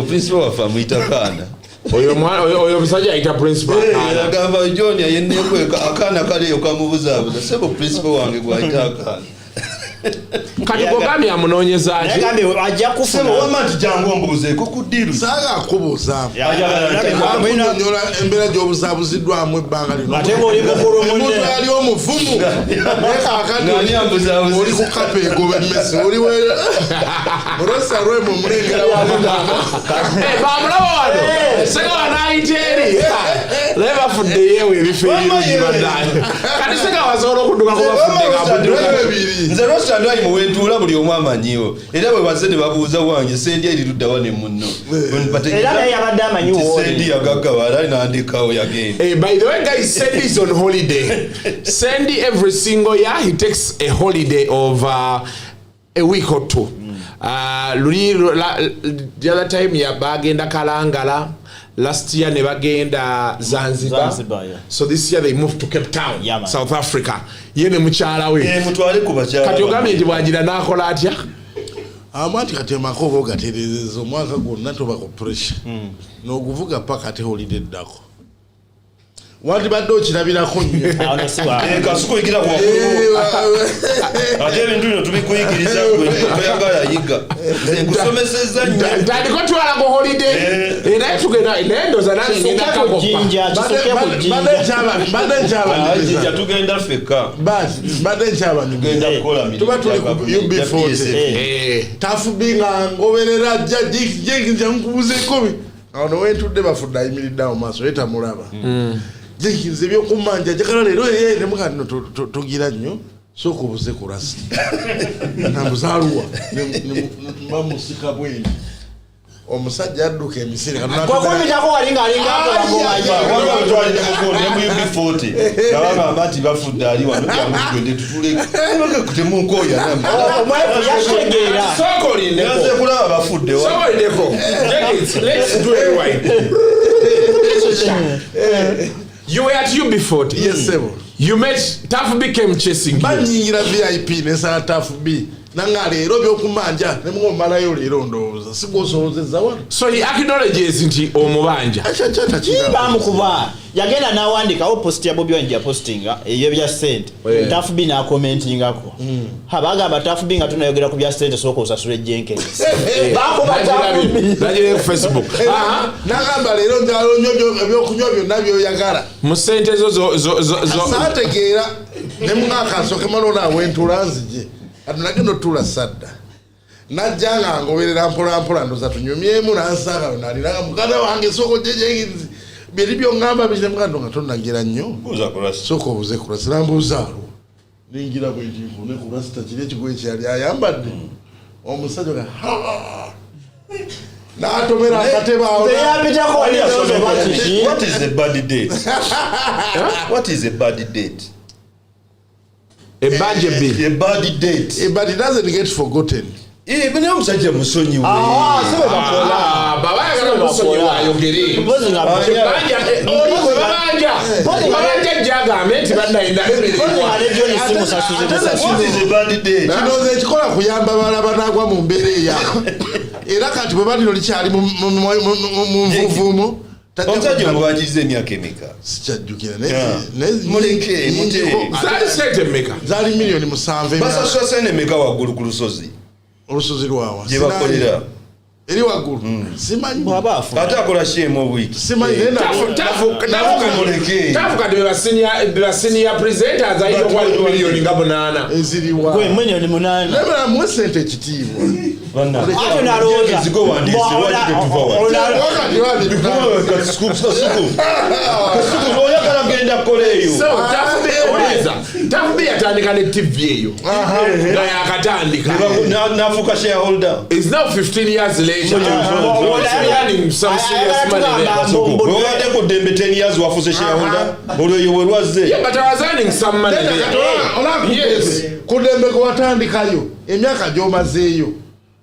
principal waffe amuyita kaana oyo omusajja ayita principal agamba John yennekweka akaana kaleyo kamubuzaabuza sebo principal wange gwayita akaana kati gogambye amunoonyeza ajja kufuna wama nti jangu ombuuzeeko ku ddiru saaga akubuuza akunonyola embeera gy'obuzaabuziddwamu ebbanga lino ate ng'oli mukulu munne omuntu ali omuvumu naye kaakati oli ku kapa egoba emmesi oli olosa lwemu omulengera bamulaba wano Segawa n'ayita eri naye bafudde yeewe ebifo ebirungi kati Segawa asobola okuddukako bafudde nze rostand ali muwentuula buli omu amanyiwo era bwe baze ne babuuza wange sendi eri luddawa ne munno era naye yabadde amanyiwo sendi yagaggaba era n'andekawo yagenda. By the way guys, Sandy is on holiday. Sandy every single year he takes a holiday of a week or two. The other time bagenda Kalangala. Last year ne bagenda Zanzibar. Yeah. So this year they moved to Cape Town, South Africa. Yene mukyala we. Mutwale ku bakyala. Kati ogambye nti bwagira n'akola atya? Amati kati amakobo gatereeza omwaka gwonna toba ku pressure. N'okuvuga paka ate holiday ddako. Wandibadde okirabirako nnyo. Kasuko yigira ku wakulu. Ate ebintu bino tubikuyigiriza toyagala yiga. Nkusomesezza nnyo. Ntandiko twala ku holiday. Era tugenda nendoza nange ngenda kako. Badde nkyabanyiriza. Tugenda feka. Badde nkyabanyiriza. Tugenda kukola milimu. Tuba tuli ku UB40. Tafubinga ngoberera jja nkubuze ekobi. Awo nowentudde bafudde ayimiridde awo maaso yetamulaba. Jenkins ebyokumanja jakala leero ne mukano tugira nnyo sokubuze ku rasi namuzaaluwa bamusika bweni omusajja adduka emisiri katunakwakumitako walinga MUB40 nabagamba nti bafudde ali wano yamugwedde tutuletemunkoya omwefu yategeera naze kulaba bafudde Let's do it right. You were at UB40. Yes, sir. You met Tafu became chasing you. Banyingira VIP nesala Tafu B. Nanga leero byokumanja ne mumalayo leero ndowooza sikusoozezza wano. So he acknowledges nti omubanja. Bamukuba yagenda n'awandikawo post ya Bobi Wine postinga ebya sente. Tafu B na commentingako. Habagamba Tafu B nga tunayogera ku bya sente soko osasule Jenkins. Bakuba Tafu B. Najire ku Facebook. Nagamba leero njalo nyobyo ebyokunywa byonna byoyagala. Mu sente zo saategeera ne mwaka asoke malona awentula nzije. Atunagendo tula sadda. Najjanga ngoberera mpola ndoza tunyumyemu nansanga naliraga muganda wange soko Jenkins. Biribyo ngamba bije muganda nga tonnagira nnyo. Buza kurasa. Soko buze kurasa nambuzaalo. Ningira bwe jivu ne kurasa kire kigwe kyali ayambadde. Omusajja ga Natomera akateba awo. What is a bad date? What is a bad date? A bad date. But it doesn't get forgotten. bene omusajja musonyiwe. Sibe bakola. Baba yagala musonyiwa ayogere. Babanja jagambe nti bannayinda kino ze kikola kuyamba balaba nagwa mu mbeera eya era kati bwe balino likyali mu nvuvuumu omusajja omubajiriza emyaka emeka sikyajjukira muleke zali sente mmeka zaali miliyoni 7 basasula sente emeka waggulu ku lusozi olusozi lwawa gye bakolera eri waggulu simanyi ate akola shemu obwiki simanyi tafukadde bebasiniya presenters ayita okwali miliyoni nga 8 eziriwa miliyoni 8 nebala muwe sente ekitiibwa oyagala genda kukola eyo tafubi yatandika ne TV eyo nga yakatandika nafuuka shareholder is now 15 years later earning some serious money there. Wadde ku ddembe 10 years wafuuse shareholder olweyo we lwazze but I was earning some money there. Yes. Kudembe ko watandikayo emyaka gyomazeeyo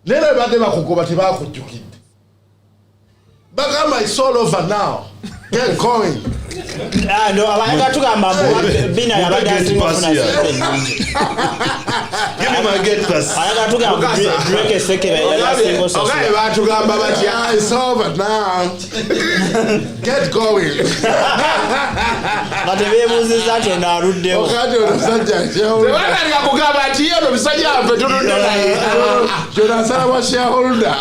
nera badde bakugoba tebakujjukidde bagamba it's all over now get going no abayanga tugamba bina yabadde asinga give me my get pass ayaga tugamba drake sekebe yasinga so okay batugamba bati it's over now get going batebebuziza kyo naruddewo okati omusajja tebagala kugamba ati yeno bisajja afe tuludde naye jonasala wa shareholder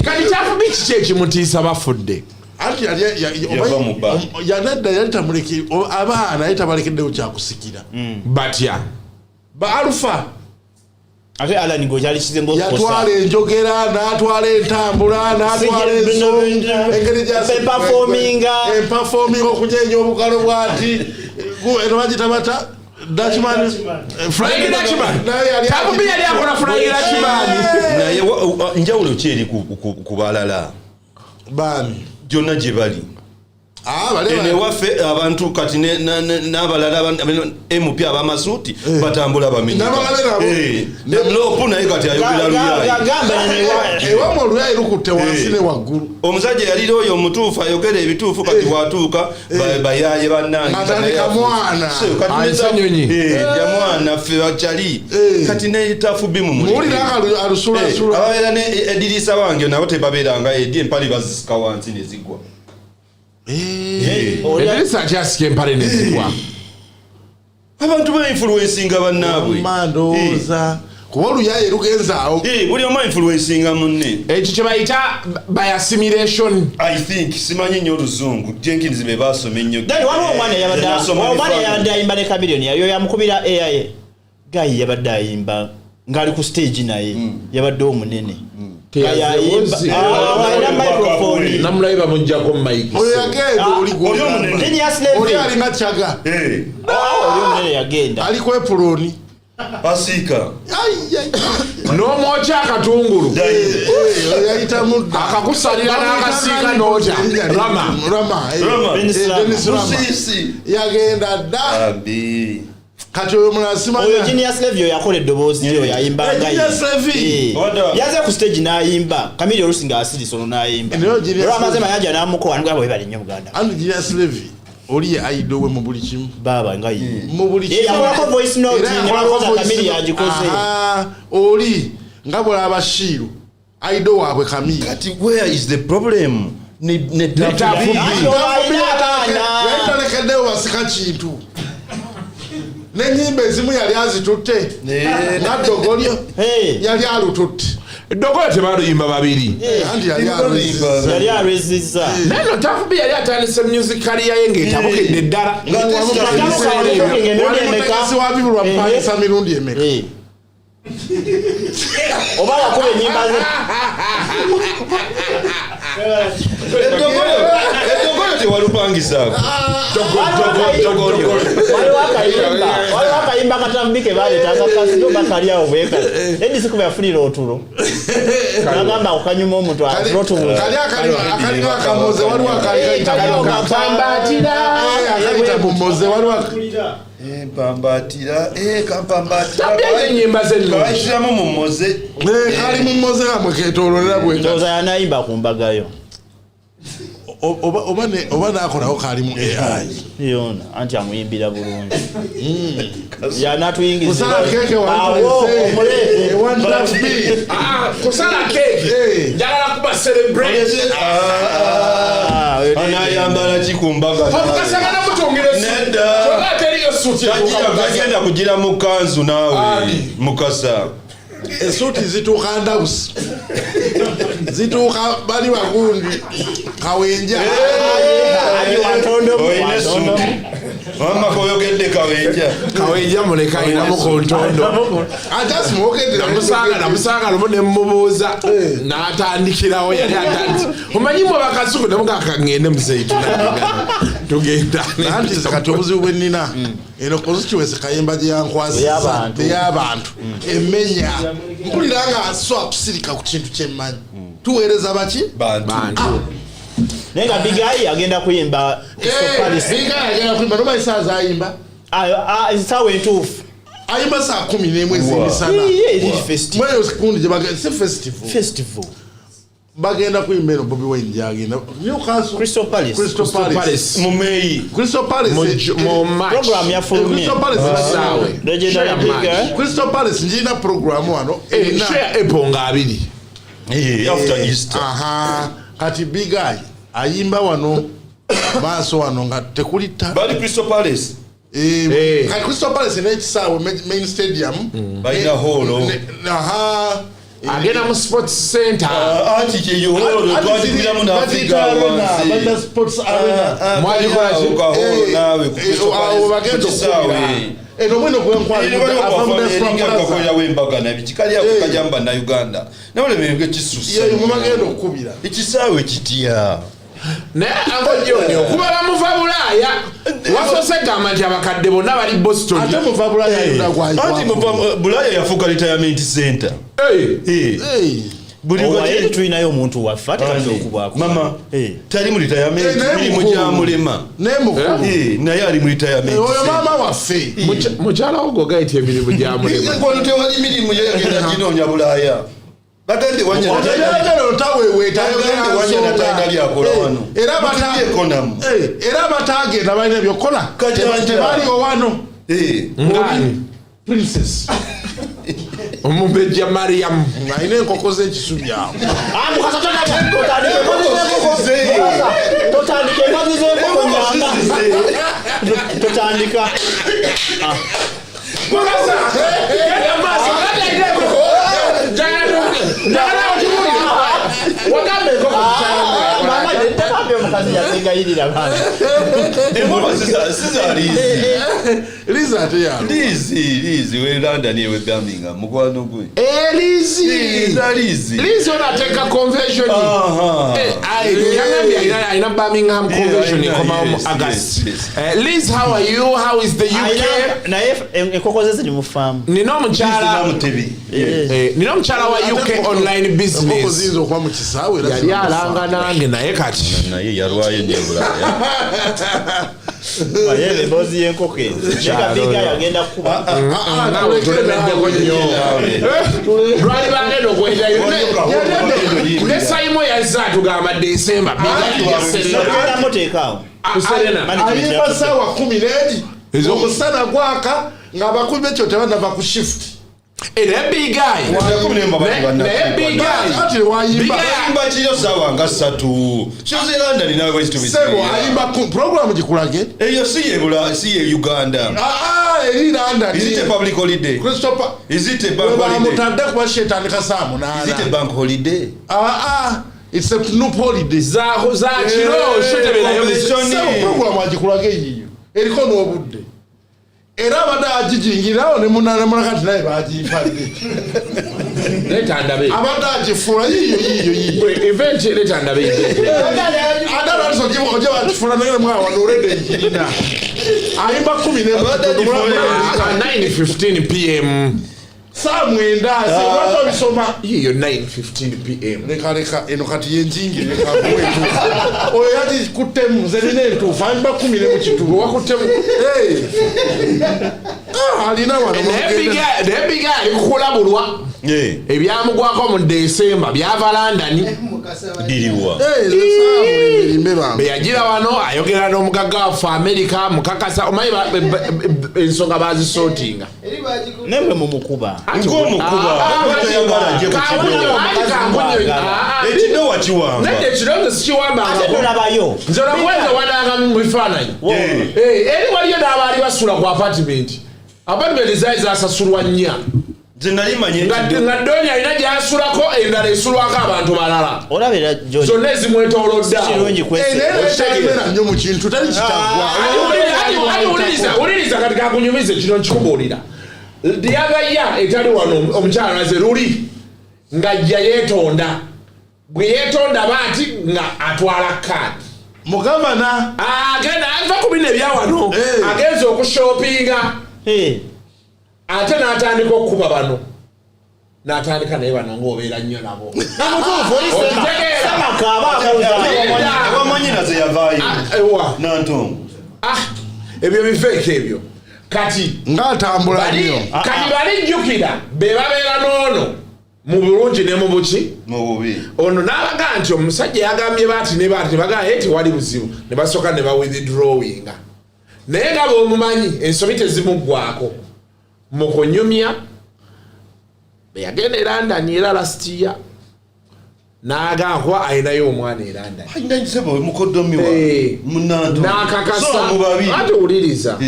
kati tafubi kiki ekimutiisa bafudde anti yanadda yali tamuleke abaana yali tabalekeddewo kyakusikira batya baalufa ate Alan ngokyali kizembo yatwala enjogera n'atwala entambula n'atwala engeri performing okunyenya obukalo bwati eno bagita bata Dutchman Flying Dutchman takubi yali akola Flying Dutchman naye njawulo ki eri ku balala bani gyonna gye bali ewaffe abantu kati n'abalala MP ab'amasuuti batambula bamenyalopu naye kati ayogera luyayi oluyayi lukutte wansi ne waggulu omusajja yalira oyo omutuufu ayogera ebituufu kati watuuka bayaye bannangekamwana ffe bakyali kati netafubi mumuababeera ne edirisa wange nabo tebabeeranga edi empali bazisika wansi nezigwa edirisa akyasika empale nezigwa abantu bainfluencinga bannaabwe mandooza kuba oluyayi lugenzaawo buli omu influencinga munne ekyo kye bayita by assimilation I think simanyi nnyo oluzungu Jenkins be basoma ennyo waliwo omwana yabadde ayimba ne Chameleone yayo yamukubira AI gayi yabadde ayimba ng'ali ku stage naye yabadde omunene namulayiba mujjako mike oyo yagenda oli alina kyaga oli yagenda ali kwepuloni asiika n'omwokya akatungulu yayita mudda akakusalira n'akasiika n'okya rama yagenda dda kati oyo munasimanya oyo Genius Levy yakola eddoboozi lyo yayimbanga yaze ku stage n'ayimba Chameleone olusinga asirisa olwo n'ayimba olwo amaze mayanja n'amukowa nigaba webali nnyo Buganda andi Genius Levy oli ye ayido we mu buli kimu baba nga yi mu buli kimu yakolako voice note ne balowooza Chameleone yagikoze oli nga bwe abashiru ayido waabwe Chameleone kati where is the problem yayitalekeddewo basika kintu n'ennyimba ezimu yali azitutte naddogolyo yali alututte eddogolyo tebaluyimba babiri anti yali alwezizza neno tafubi yali atandise music career ye ng'etabukedde ddala wamutegesi wa bibu lwamupangisa mirundi emeka oba wakuba ennyimba ze eddogolyo tewalupangisaako waliwo akayimba katambike baleetanga kasito bakalyawo bwekali edisi kuba yafunira otulo nagamba okanyuma omuntu akalimu akamuze waliwo akalimu akapambatira bayita mumoze waliwo Pambatira kampambatira Tabia nyimba zenu kaishiramu mumoze kali mumoze kamwe ketololera bwe ndoza yanayimba kumbagayo oba nakolako kalimu AI yona anti amuyimbira bulungi yanatuyingiza kusala keke kusala keke njagala kuba celebrate anayambala kikumbaga okasagana mutongere nedda teri yosuti agenda kugira mu kanzu naawe mukasa esuti zituuka ndawusi zituuka bali bagundi kawenja oyine suti mama koyogedde kawenja muleka inamu kontondo namusanga lumu nemubuuza n'atandikirawo yali atandi omanyimu abakasuku nemugakagende museitu tugenda nanti kati obuzibu bwe nnina eno constituency kayimba gye yankwasiza ey'abantu emmenya mpulira nga so akusirika ku kintu kyemmanyi tuweereza baki bantu naye nga bigayi agenda kuyimba agenda kuyimba noba esaaza ayimba esaawa entuufu ayimba saa 11 ezimisana mweyo sikundi gye si festival bagenda kuyimba eno Bobi Wine gyagenda Newcastle Crystal Palace mumeyi Crystal Palace program yafulumye Crystal Palace njina program wano share eponga abiri after Easter kati bigayi ayimba wano maaso wano nga tekuli bali Crystal Palace Crystal Palace n'ekisaawe main stadium balina holo agenda mu sports center anti kyeyo holo twajibiramu n'Africa balina sports arena nawe bagenda okubira eno mwino gwenkwalira w'embaga nabikikali ako kajamba na Uganda nabulemererwe kisusa mumagenda okubira ekisaawe kitya naye angojoni okuba bamuva Bulaaya wasose gamba nti abakadde bonna bali Boston ate muva Bulaaya anti Bulaaya yafuuka retirement center buli tulinayo omuntu waffe atekati okubwako mama tali mu retirement mirimu gyamulema naye ali mu retirement oyo maama waffe mukyala wo gogaiti emirimu gyamulema tewali mirimu yagenda ginoonya Bulaaya bagende era batagenda balina byokola tebaliwo wano princess omubejja Mariam alina enkoko z'ekisubi awo totandika Liza ate yalo Lizi we London ewe Birmingham mukwano gwe Lizi onateeka convention yangambye alina Birmingham convention ekomawo mu August. Liz, how are you? How is the UK? naye enkoko ze ziri mu farm nina omukyala wa UK online business zinzo okuba mu kisaawe yali alanga nange naye kati naye yalwayo ne Bulaaya aye ebozi y'enkoko ezo biga yagenda kuba nawe tulemeddeko nnyo lwali bagenda okwenda ne Simon yazza atugamba December biga muteekaawo ayimba saawa 11 omusana gwaka ng'abakubi b'ekyo tebanava ku shift era bigayi naye bigayi ayimba kiyo saawa nga 3 kyoze London nawe west to be sebo ayimba program gikulage eyo si ye Uganda eri London is it a public holiday Christopher is it a bank holiday mutadde kuba shetani kasaamu is it a bank holiday it's a new holiday za kiro shoteberayo program agikulage yiyo eriko n'obudde era abadde agijingirawo ne munakati naye bagiyimpadde abadde agifuula yiyo event letandabe adalaso oje bagifuula naye mwawa nolede njirina ayimba 9:15 PM saa mwenda lwaki obisoma yiyo 9:15 pm leka eno kati yenjingi oyo yati kuttemu nze nina entuufu amba 10 mu kitubu wakuttemu alina wano nebiga ali kukulabulwa ebyamugwako mu Desemba byava London diriwa beyagira wano ayogera n'omugagga waffe America mukakasa omanyi ensonga bazisortinga nemwe mumukuba ekidowa kiwamba nede ekirongo sikiwambangayo nze olakwenza wananga mu bifaananyi eri waliyo n'abaali basula ku apartment zaali zasasulwa nnya nga Donya alina gy'asulako endala esulwako abantu balala zonna ezimwetoolodde nnyo mu kintu tali kitagwa uliriza kati kakunyumize kino nkikubuulira lyagaya etali wano omukyala naze luli ng'ajja yeetonda bwe yeetonda baati nga atwala kaadi mugavana agenda ava ku bino ebyawano agenza okushopinga ate n'atandika okukuba bano n'atandika naye bano ng'obeera nnyo nabo wamanyinaze yavaayo nantongo ebyo bifeeko ebyo kati ng'atambula nnyo kati balijjukira be babeera n'ono mu bulungi ne mu buki mu bubi ono n'abaga nti omusajja yagambye baati ne baati ne bagamba tewali buzibu ne basooka ne bawithdrawinga naye nga bw'omumanyi ensobi tezimuggwako mu kunyumya beyagenda e London era last year n'agamba kuba alinayo omwana e London n'akakasa ate owuliriza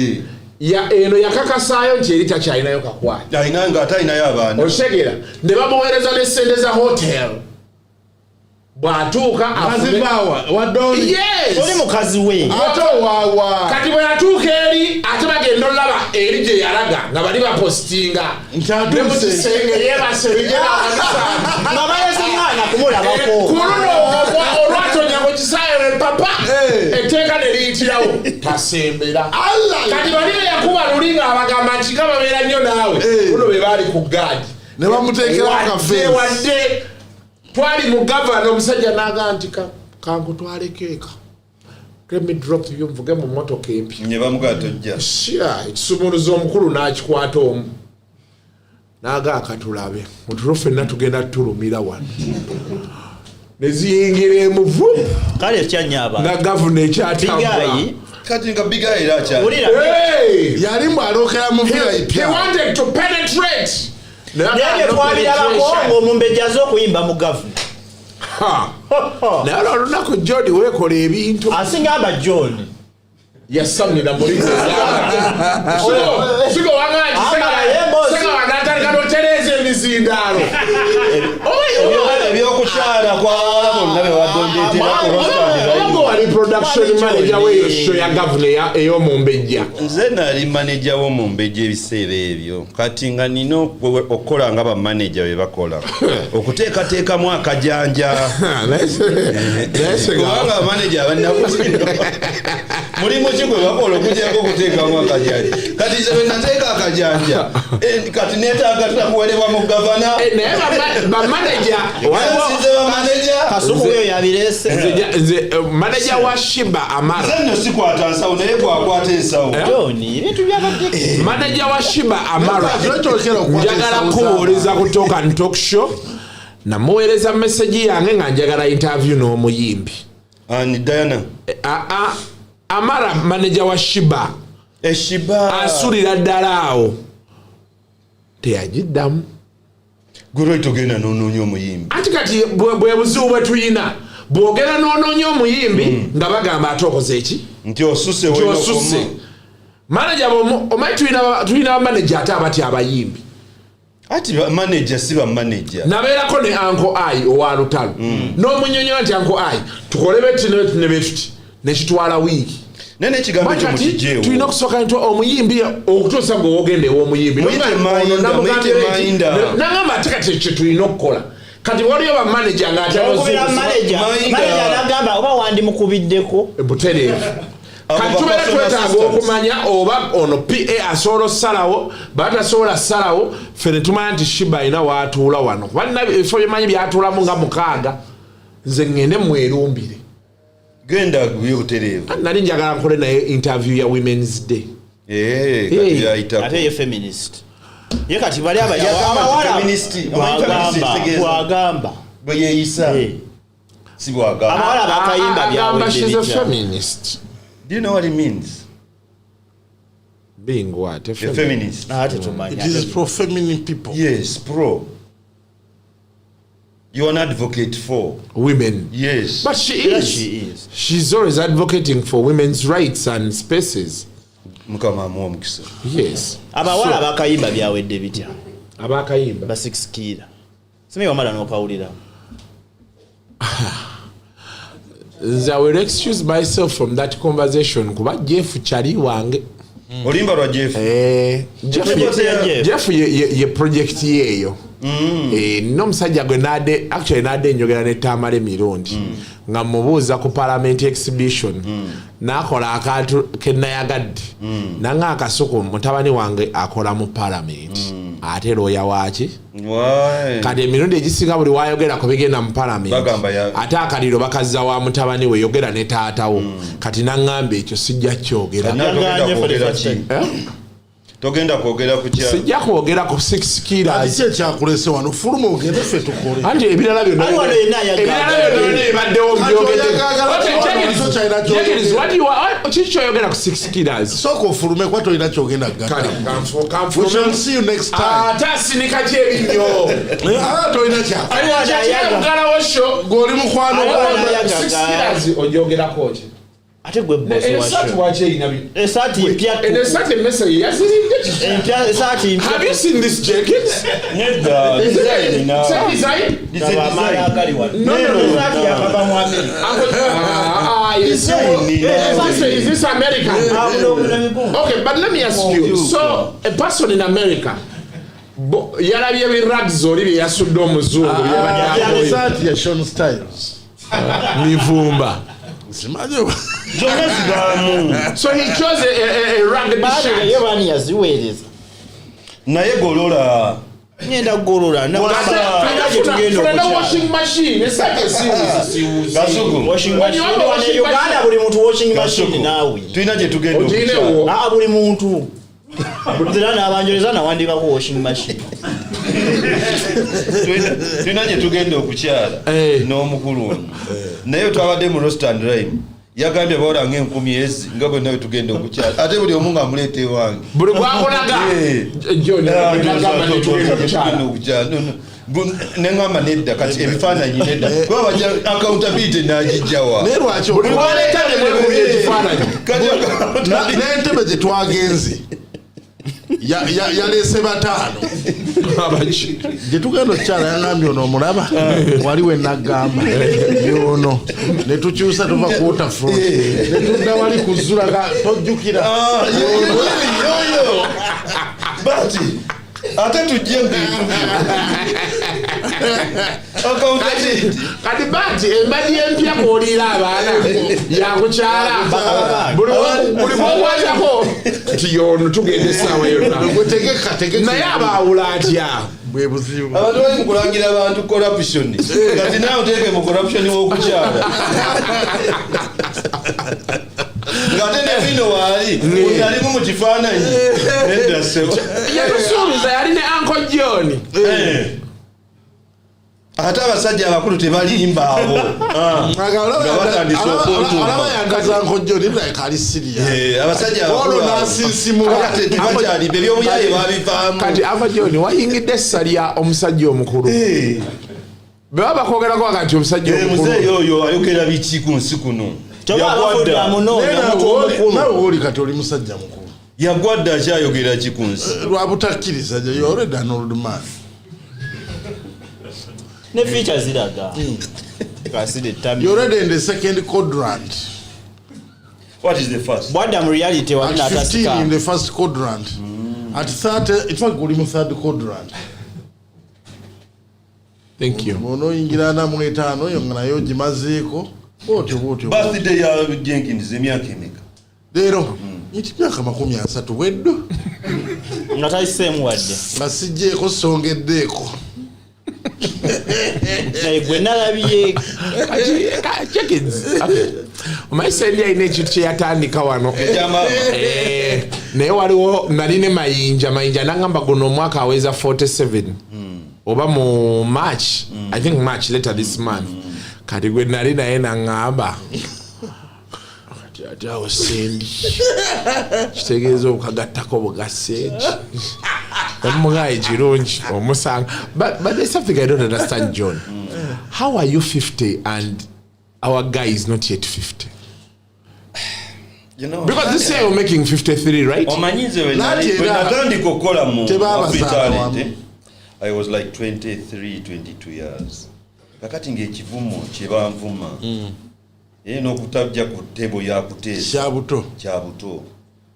eno yakakasaayo nti eri takyalinayo kakwata alina ate alinayo abaana otegera ne bamuweereza n'essente za hotel bw'atuuka oli mukazi we kati bwe yatuuka eri ate bagenda olaba eri gye yalaga nga bali bapositinga ne mu kisenge yeebase nga bayeziŋŋaanya kumulabako kuluno olwatonya ku kisaayo papa etteeka ne liyitirawo tasembera kati bali be yakuba luli ng'abagamba nti nga babeera nnyo naawe luno be baali ku gaadi ne bamuteekerawo wadde twali mu gavana omusajja n'agamba nti kankutwale keeka let me drop you nvuge mu motoka empya ne bamugatojja ekisumuluzo omukulu n'akikwata omu n'agamba katulabe mutulo ffenna tugenda tutulumira wano ne ziyingira emuvu kale ekyanyaba nga gavana ekyatambula kati nga bigayi era akyali yali mbwalokera mu VIP he wanted to penetrate naye twabirabako ng'omumbejja aze okuyimba mu gavuna naye olwo olunaku John weekola ebintu asinga aba John yasamira mulimu sigo wangagisega natandika notereza emizindaalo ebyokukyala kwawala bonna bewadondeeteraogo wali production manager weyo show ya gavana ey'omumbejja nze nali manager w'omumbejja ebiseera ebyo kati nga nina okukola nga bamaneja bwe bakola okuteekateekamu akajanja kubanga bamaneja abannabuzino mulimu ki gwe bakola okugyako okuteekamu akajanja kati nze bwe nateeka akajanja kati neetaaga tutakuwerebwa mu gavana naye bamaneja nze bamaneja kasuku oyo yabireese nze manager wa Shiba Amara nze nno sikwata nsawo naye gwakwata ensawo ebintu byabadde manager wa Shiba Amara njagala kubuuliza ku Talk and Talk Show namuweereza message yange nga njagala interview n'omuyimbi ani Diana Amara manager wa Shiba eshiba asulira ddala awo teyagiddamu gwe togenda n'onoonya omuyimbi ati kati bwe buzibu bwe tuyina bwogera n'onoonya omuyimbi nga bagamba ate okoze eki nti osuse manager omanyi tulina bamaneja ate abati abayimbi ati manager si bamaneja nabeerako ne Uncle I owa Lutalo n'omunyonyola nti Uncle I tukole beti ne betuti nekitwala wiiki nene ekigambo ekyo mukijeewo tulina okusooka nti omuyimbi okutuusa ng'owogende ew'omuyimbi nagamba ate kati ekyo tulina okukola kati waliyo bamaneja ng'atanozibumaneja nagamba oba wandimukubideko butereevu Katubera twetaaga okumanya oba ono PA asobola osalawo batasobola salawo fene tumanya nti Shiba ina waatuula wano kuba ebifo byemanyi byatuulamu nga mukaaga nze ngende mwerumbire genda byotereevu nali njagala nkole naye interview ya Women's Day ate ye feminist ye kati bali abawala bwe yeeyisa si bwagamba abawala bakayimba byabwe she's a feminist. Do you know what it means? Being what? A feminist. It is pro feminine people. Yes, pro. You're an advocate for women. Yes. But she is. She's always advocating for women's rights and spaces. Yes. Abawala bakayimba byawedde bitya. Abakayimba. Ba 6 kira. Simi wamala n'okawulira. I will excuse myself from that conversation kuba Jeff chali wange. Olimba lwa Jeff. Jeff ye project yeyo. No musajja gwe nade actually nade njogera ne Tamale mirundi nga mubuuza ku parliament exhibition nakola akantu kenayagadde nanga akasuku mutabani wange akola mu parliament ate lawyer waki kati emirundi egisinga buli wayogera ku bigenda mu parliament ate akaliro bakazza wa mutabani we yogera ne taatawo kati naŋŋamba ekyo sijja kyogera togenda kwogera ku kya sijja kwogera ku 6 kilos ati kyakulese wano fuluma ogende ffe tukole anti ebirala byonna ebaddewo kikyoyogera ku 6 kilos sooka ofulume kwa tolina kyogenda ate asinika kyebinyo tolina kyagalawo gweoli mukwano 6 kilos ojogerako ki ate gwe boss esati mpya esati message yazirinde esati mpya. Have you seen this jacket? Nedda design na design no esati yakava mu is this American? Okay, but let me ask you, so a person in America yalabye birags oli bye yasudde omuzungu esati ya Sean Styles mivumba. So he chose a ragged shirt. Naye golola ngenda golola na washing machine washing machine Uganda buli muntu washing machine nawe tulina gye tugenda buli muntu Butera n'abanjoleza nawandika ku washing machine. Tulina gye tugenda okukyala n'omukulu naye twabadde mu Rostand Line yagambye bawala ng'enkumi nga bwe nawe tugenda okukyala ate buli omu ng'amuleeta ewange buli gwakolaga neŋŋamba nedda kati ebifaananyi nedda kuba bajja accountability n'agijjawa naye lwaki n'entebe gye twagenze yaleese bataano gye tugenda okukyala yangambye ono omulaba waliwo enagamba yono ne tukyusa tuva ku waterfront ne tudda wali ku zulaga tojjukira bati ate tujje kati bati embali empya kwoliira abaana yakukyala buli bwokwatako nti yono tugenda essaawa yonna naye abaawula atya bwe buzibu abantu bali mukulangira abantu corruption kati nawe oteeke mu corruption w'okukyala ngate ne bino waali yalimu mu kifaananyi nedda sebo yalusuubiza yali ne Uncle John ate abasajja abakulu tebalimba abo alaba yagaza nkojjoli ali siriya abasajja abakulu n'asinsimula tebakyalimba ebyobuyaye babivaamu kati Uncle John wayingidde essalya omusajja omukulu bwe baba kwogerako nti omusajja omukulu muzeeyi oyo ayogera biki ku nsi kuno nawe oli kati oli musajja mukulu yagwadde akyayogera ki ku nsi lwa butakkiriza gye you already an old man ne features ziraga you already in the second quadrant. What is the first? What am reality at 15 in the first quadrant. At 30 in fact guli mu third quadrant. Thank you. Ono ingirana mu etaano yo nayo gimazeeko. Birthday ya Jenkins emyaka emeka leero nti myaka 30 weddo nga tayiseemu wadde nga sijjeeko songeddeeko naye gwe nalabye omayisendi alina ekintu kyeyatandika wano naye waliwo naline mayinja nangamba guno omwaka aweza 47 oba mu March I think March later this month kati gwe nali naye naŋŋamba ati awo sendi kitegeeza okukagattako bugaseegi omugaye kirungi omusanga but there's something I don't understand, John. How are you 50 and our guy is not yet 50? You know, because this year you're making 53, right? when I was like 23, 22 years. Kakati ngekivumo kyebanvuma. N'okutabya ku tebo ya kuteesa. Kyabuto.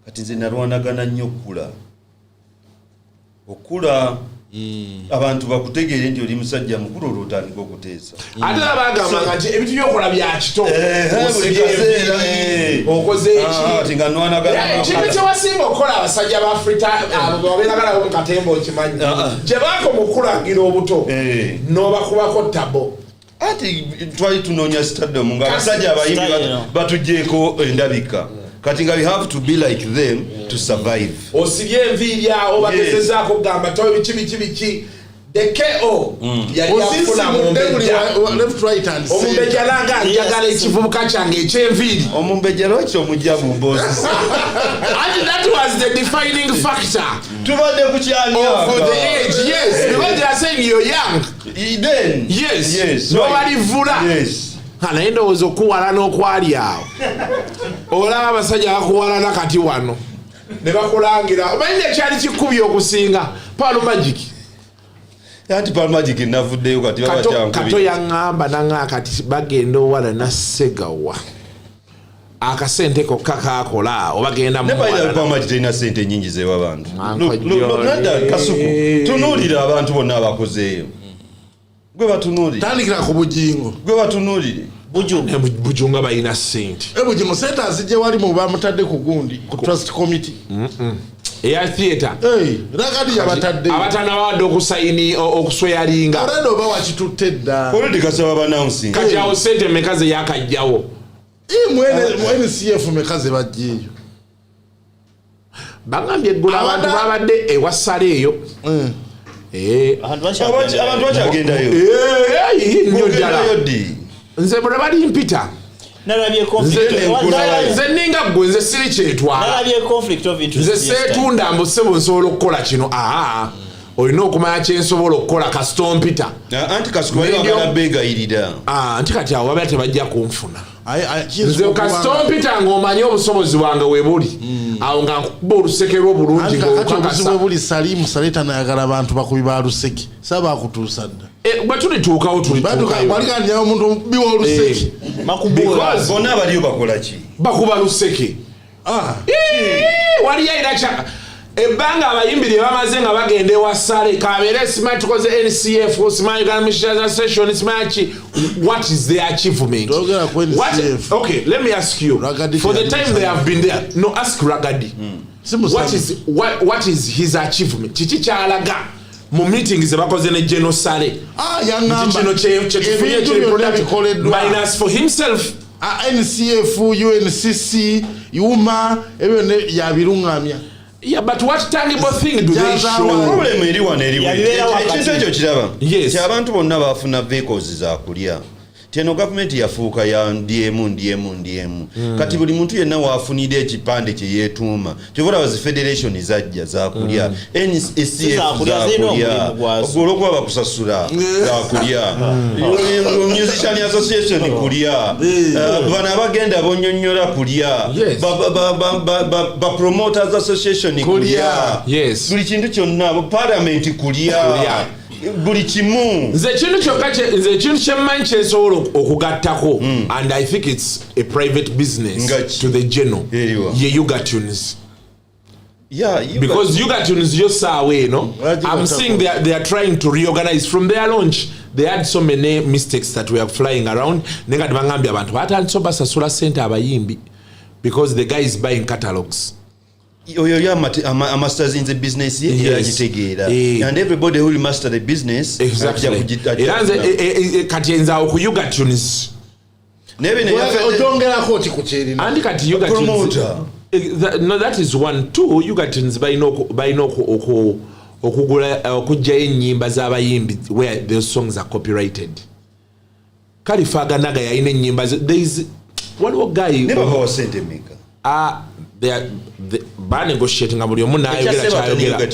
Kati nze narwanagana nnyo okula abantu bakutegeere nti oli musajja mukulu olwotandika okuteesa. Ate bagamba nti ebintu byokola bya kito okoze eki nga nwanagana ekintu kyewasinga okukola abasajja ba Afrika abo babeeragalawo mu katembo okimanyi gye bakomukulagira obuto n'obakubako tabo. Ati twali tunoonya stardom nga abasajja abayimbi batugjeeko endabika. Kati nga we have to be like them to survive. Osibye enviirya obagezezaako kugamba to biki the KO yali afuna omumbejja langa njagala ekivubuka kyange ekyenviiri omumbejja lwaki omujja mu mboozi and that was the defining factor tubadde ku kyanya for the age. Yes, because they are saying you're young then yes nobody vula naye ndowooza okuwala n'okwali awo olaba abasajja bakuwalana kati wano ne bakulangira omanyi ekyali kikubye okusinga Paul Magic. Ati Paul Magic navuddeyo kati kato yaŋŋamba naŋŋa kati bagenda owala na Segawa akasente kokka kaakola obagenda Paul Magic terina sente nnyingi zewa bantu kasuku tunuulira abantu bonna abakozeeyo gwe batunuulire tandikira ku bujingo gwe batunuulire bujunga balina sente bujingo sente azijje wali mu bamutadde ku gundi ku trust committee eya theatre ragadi yabatadde abatana bawadde okusayini okusweyalinga olende oba wakitutte dda politi kasaba bannouncing kati awo sente mekaze yakajjawo mwene CF mekaze bajjeeyo bagambye eggula abantu babadde ewasale eyo abantu bakyagendayo nnyo ddala nze bwe bali mpita nze ninga gwe nze siri kyetwala nze seetunda mbusebo nsobola okukola kino olina okumanya kyensobola okukola kasito mpita anti kati awo babera tebajja kunfuna nze kasito mpita ng'omanye obusobozi bwange we buli awo nga nkukuba oluseke lwo bulungi obuzibu buli salimu saleta nayagala abantu bakubi ba luseke saba akutuusa dda bwe tulituukawo tulituukayo omuntu omukubi w'oluseke bonna abaliyo bakola ki bakuba luseke waliyo ayina ebbanga abayimbi lye bamaze nga bagenda ewasale kabeere simanyi tukoze NCF simanyi Uganda Musicians Association simanyi what is their achievement okay let me ask you for the time they have been there no ask Ragadi what is his achievement kiki kyalaga mu meeting ze bakoze ne Genosale kino kyetufunye minus for himself NCF UNCC UMA ebyo yabirungamya. Yeah, but what tangible thing do they show? Problem eri wana eri ekintu ekyo kiraba abantu bonna bafuna vehicles za kulya teno government yafuuka ya ndiemu kati buli muntu yenna waafunira ekipande kye yeetuuma kyobola bazi federation zajja za kulya NSCF za kulya olwokuba bakusasula za kulya musician association kulya bana bagenda bonyonyola kulya ba promoters association kulya buli kintu kyonna parliament kulya buli kimu nze ekintu kyemmanyi kyensobola okugattako and I think it's a private business to the general ye Ugatunes because Ugatunes yo saawa eno I'm seeing they are trying to reorganize from their launch. They had so many mistakes that were flying around nenga tebangambye abantu batandise basasula sente abayimbi because the guy is buying catalogs. A masters in the business and everybody who will master the business exactly kati enza ku Yuga Tunes otongera ko kikucheri and kati Yuga Tunes no that is one two Yuga Tunes bayino okugula okujja ennyimba z'abayimbi where the songs are copyrighted Kalifaga naga yayina ennyimba there is one guy never was sent maker they ba negotiating buli omu n'ayogera kyayogera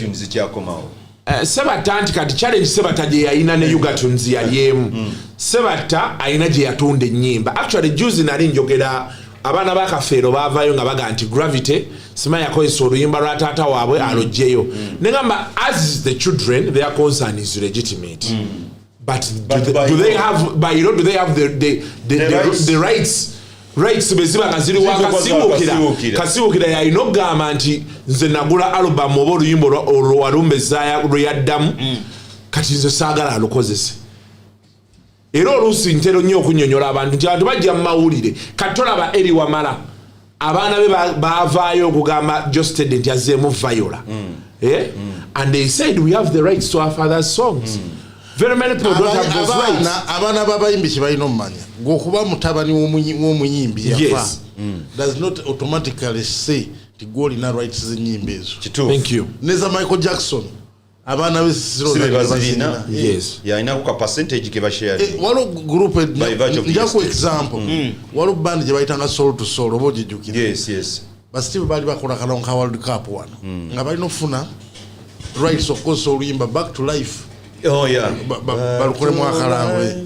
Sebata kati challenge Sebata je yayina ne Yuga Tunes yaliemu Sebata ayina je yatunde ennyimba actually juzi nali njogera abaana bakafeero baavayo nga baga anti gravity sima yakozesa oluyimba lwa taata waabwe alojjeyo negamba as the children their concern is legitimate but do they have by do they have the rights beziba kaziri wakasiwukira yayina okugamba nti nze nagula album oba oluyimba olwalumbezaya lweyaddamu kati nze saagala alukozese era oluusi ntero nnyo okunyonyola abantu nti abantu bajja mu mawulire kati tolaba eri wamala abaana be baavaayo okugamba Josted nti azzeemu Viola and they said we have the rights to our father's songs very many people don't have those rights abaana babayimbi kibalina omumanya gwokuba mutabani w'omuyimbi yafa does not automatically say ti gwolina rights z'ennyimba ezo. Thank you. Neza Michael Jackson abaana be bazirina yes yalina ku percentage ke bashare walo group njaku example walo band gye bayitanga Soul to Soul obo jijukira yes basti bali bakola kalonka World Cup wano nga balina ofuna rights of course oluyimba Back to Life balukole mwakalangwe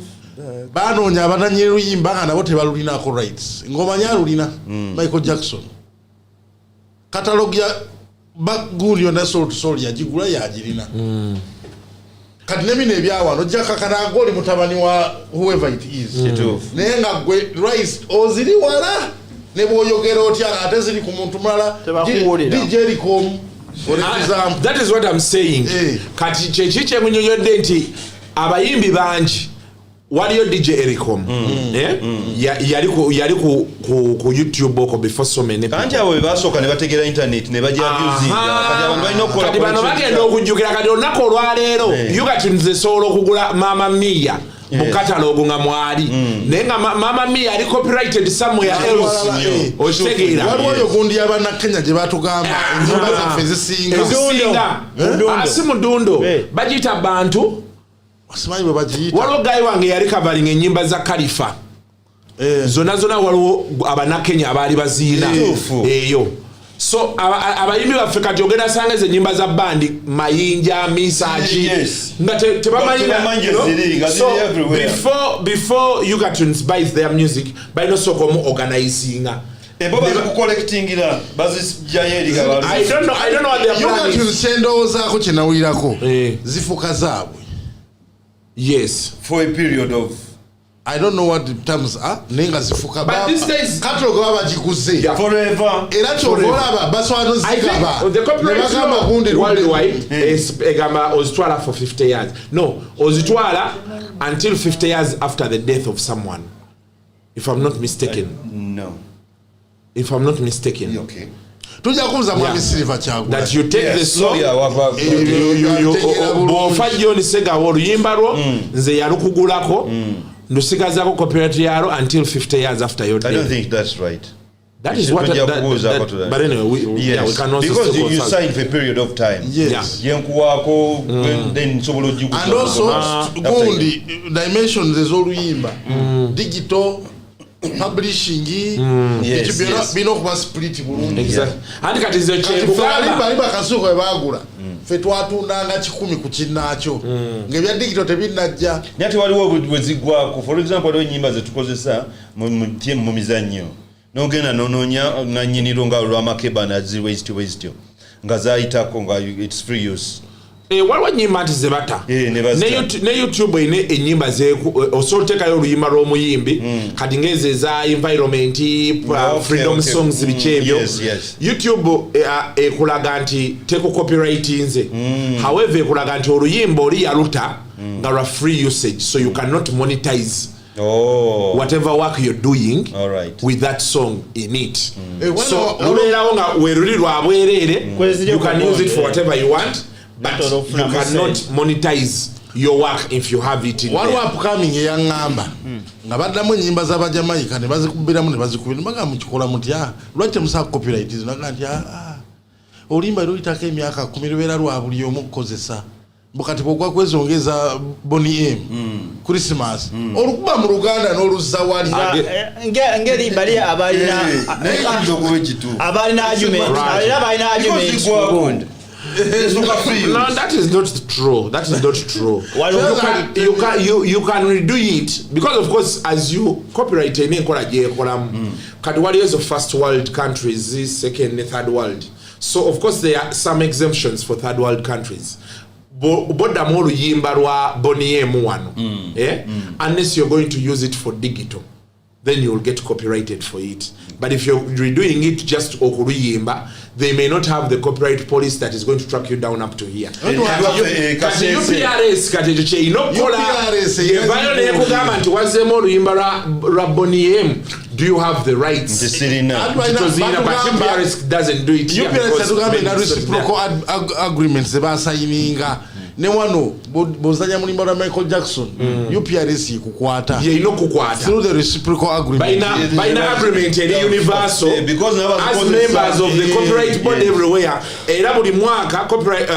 banoonya abatanyi luyimba nga nabo tebalulinako rights ngoma nyalulina Michael Jackson catalog ya Bagulio na Soul to Soul yagigula yagirina kati nemine ebyawano jaka kanagoli mutabani wa whoever it is naye nga gwe rights oziri wala ne bwoyogera otya ate ziri ku muntu mulala DJ Ricom for example. That is what I'm saying. Kati chechiche munyonyodde nti abayimbi banji waliyo DJ Ericom yali ku YouTube oko before so many people kanje abo basoka ne bategera internet ne bajja music kati abantu balina okukola kati bano bagenda okujjukira kati onako olwaleero Yuga Tunes solo okugula Mama Mia mu catalog nga mwali naye nga Mama Mia ali copyrighted somewhere else okitegera waliwo gundi abana Kenya gye batugamba ennyimba zaffe zisinga asi mudundo bagita bantu asimanyi bwe bagiyita waliwo gayi wange yali covering ennyimba za Khalifa zona waliwo abannakenya abaali baziina eyo so abayimbi baffe kati ogenda sanga ezo ennyimba za bandi Mayinja Misaji nga tebamanyira so before Yuga Tunes buys their music balina osooka omu organizinga ebo bazikollectingira bazijayeri I don't know what they are Yuga planning. Tunes kyendowoozaako kye nawulirako zifuka zaabwe Yes, for a period of I don't know what the terms are nenga zifuka but these days katalogo babagikuze forever era kyovolaba baswano I zigaba think the copyright law worldwide is egamba ozitwala for 50 years. No, ozitwala until 50 years after the death of someone. If I'm not mistaken. No. If I'm not mistaken. Okay. tujja kubuza mwami Silver Kyagulanyi That you take the song bw'ofa John Segawa oluyimba lwo nze yalukugulako ndusigazako copyright yalo until 50 years after your death. I don't think that's right. That is what but anyway we can also because you sign for a period of time. Yes. Yenkuwako then sobola ojikuza. And also gundi dimensions ez'oluyimba digital publishing bino kuba split bulungi andi kati ze bali bakasuka bagula fe twatundanga 10 ku kinnaakyo ngebya digital tebinajja nyati waliwo bwezigwako for example waliwo nyimba zetukozesa mu mizannyo nogenda nononya nga nyiniro nga lwamakeba nazi waste nga zayitako nga it's free use waliwo nyimba nti zebata ne YouTube ine enyimba osootekayo oluyimba lw'omuyimbi kati ngeze za environment freedom songs bikyebyo YouTube ekulaga nti teko copyright nze however ekulaga nti oluyimba oli yaluta nga lwa free usage so you cannot monetize whatever work you're doing with that song in it. So you can use it for whatever you want, but you cannot monetize your work if you have it in there. Upcoming eyangamba nga baddamu ennyimba z'Abajamaika ne bazikubiramu ne bazikubira mbaga mukikola mutya lwaki musa copyright zinaga nti olimba luyitako emyaka 10 lubeera lwa buli omu okukozesa bukati bwogwa kwezongeza Bonnie M Christmas olukuba mu Luganda n'oluzza wali ngeri bali abalina argument No, that is not true. That is not true. You can redo it because, of course, as you copyright any categories of first world countries, second, third world. So, of course, there are some exemptions for third world countries. Unless you're going to use it for digital, then you will get copyrighted for it. But if you're redoing it just okuruyimba, they may not have the copyright police that is going to track you down up to here. UPRS kateche inokola yevayone yekugamba nti wazemo oluyimba lwa Bonnie M. Do you have the rights? But UPRS doesn't do it here because reciprocal agreements they signinga. Ne wano bozanya mulimba wa Michael Jackson UPRS kukwata through the reciprocal agreement by agreement and universal because as members of the copyright board everywhere era buli mwaka copyright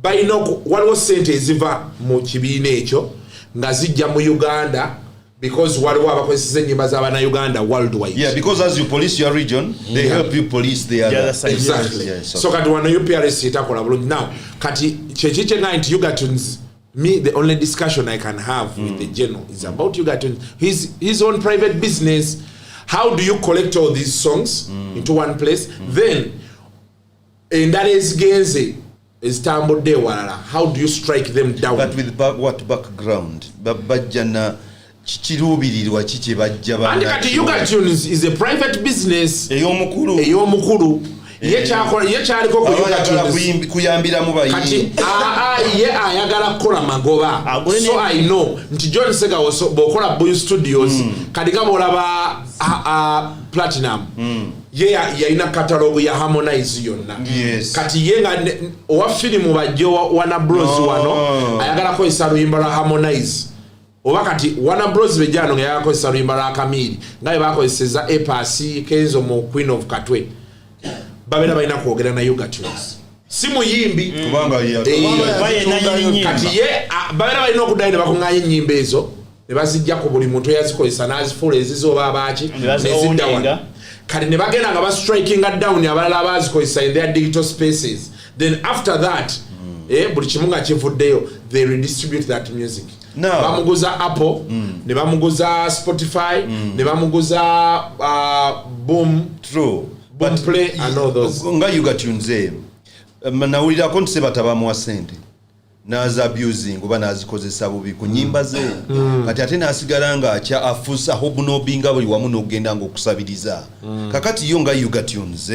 Bwiino waliwo sente eziva mu kibiina ekyo nga zijja mu Uganda because waliwo abakozesa ennyimba z'abana Uganda worldwide. Because as you police your region, they help you police the other. Exactly. So kati wano UPRS itakola bulungi. Now kati chechiche nti Ugatunes, me the only discussion I can have with the general is about Ugatunes, his own private business. How do you collect all these songs into one place? Then in that is genze is tambo de walala. How do you strike them down? But with what background? Babajana chirubirirwa chiche bajja and kati Ugatunes is a private business ey'omukulu yekyaliko ku Ugatunes kuyambira mu bayi kati ye ayagala kukola magoba so I know nti John Segawa bokola Bwiino Studios kati gabolaba Platinum ye yalina catalogue ya Harmonize yonna kati ye nga owa film bajjo wana Bros wano ayagala ko luyimba lwa Harmonize obakati Warner Bros bejano nga yakozesa luyimba lwa Kamili ngaye bakozeseza Epasi Kenzo mu Queen of Katwe babera balina kwogera na Ugatunes si muyimbi kubanga kati ye babera balina okuddayo ne bakunganya ennyimba ezo ne bazijja ku buli muntu yazikozesa n'azifula ezizoba abaki neziddawa kati ne bagenda nga bastrikinga down abalala abazikozesa in their digital spaces then after that buli kimu nga kivuddeyo they redistribute that music. Bamuguza Apple, ne bamuguza Spotify, ne bamuguza Boom, Boom Play and all those. Nga Ugatunes nawulira ko ntse batabamu sente naza abusing oba nazikozesa bubi ku nyimba ze kati ate nasigala nga acha afusa hobunobinga buli wamu n'ogenda ng'okusabiriza kakati yo nga Ugatunes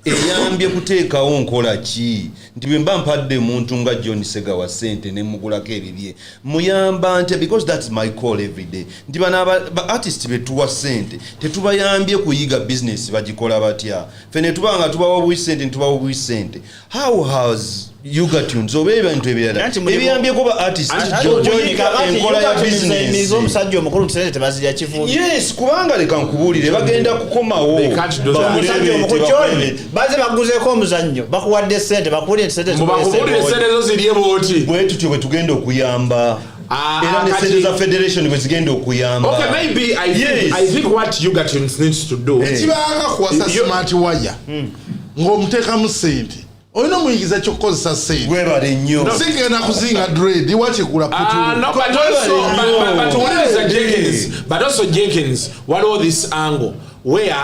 eyambye kuteekawo nkola ki nti bwe mba mpadde muntu nga John Segawa sente ne mugulako ebibye muyamba nti because that's my call every day nti bana artist betuwa sente tetubayambye kuyiga business bagikola batya fene tubanga tubawo bwisente ntubawo bwisente how has Ugatunes obeba ntu ebirala ebiyambye kuba artist enkola ya business nizo omusajja omukulu tusente tebazirya kivumbi yes kubanga leka nkubulire bagenda kukomawo omusajja omukulu kyoni baze baguzeko omuzannyo bakuwadde sente bakuwadde sente zo ziriye bwoti bwe tutyo bwe tugenda okuyamba era ne sente za federation bwe zigenda okuyamba. Okay, maybe I think what Ugatunes needs to do kibanga kuwasa smart wire ng'omuteekamu sente oyina muyigiza kyokkozesa sente gwebale nnyo sigenda kuzinga dread wakigula putulu but also Jenkins what all this angle where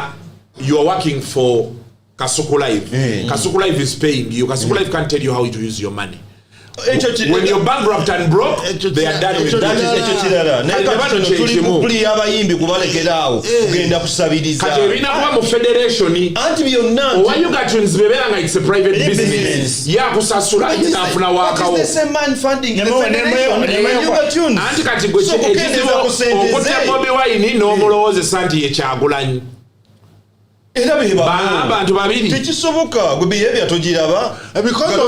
you are working for Kasuku Live Kasuku Live is paying you Kasuku Live can't tell you how to use your money When you're bankrupt and broke, they are done with that. ekirala naye tuli abayimbi kubalekerawo kugenda kusabiriza kati ebina kuba mu federation anti byonna owayuga tunes bebera nga it's a private business yakusasula yenafuna wakawo anti kati gwe ekizibu okutya Bobi Wine n'omulowooza nti Kyagulanyi era beba abantu babiri tekisoboka gwe behavior togiraba because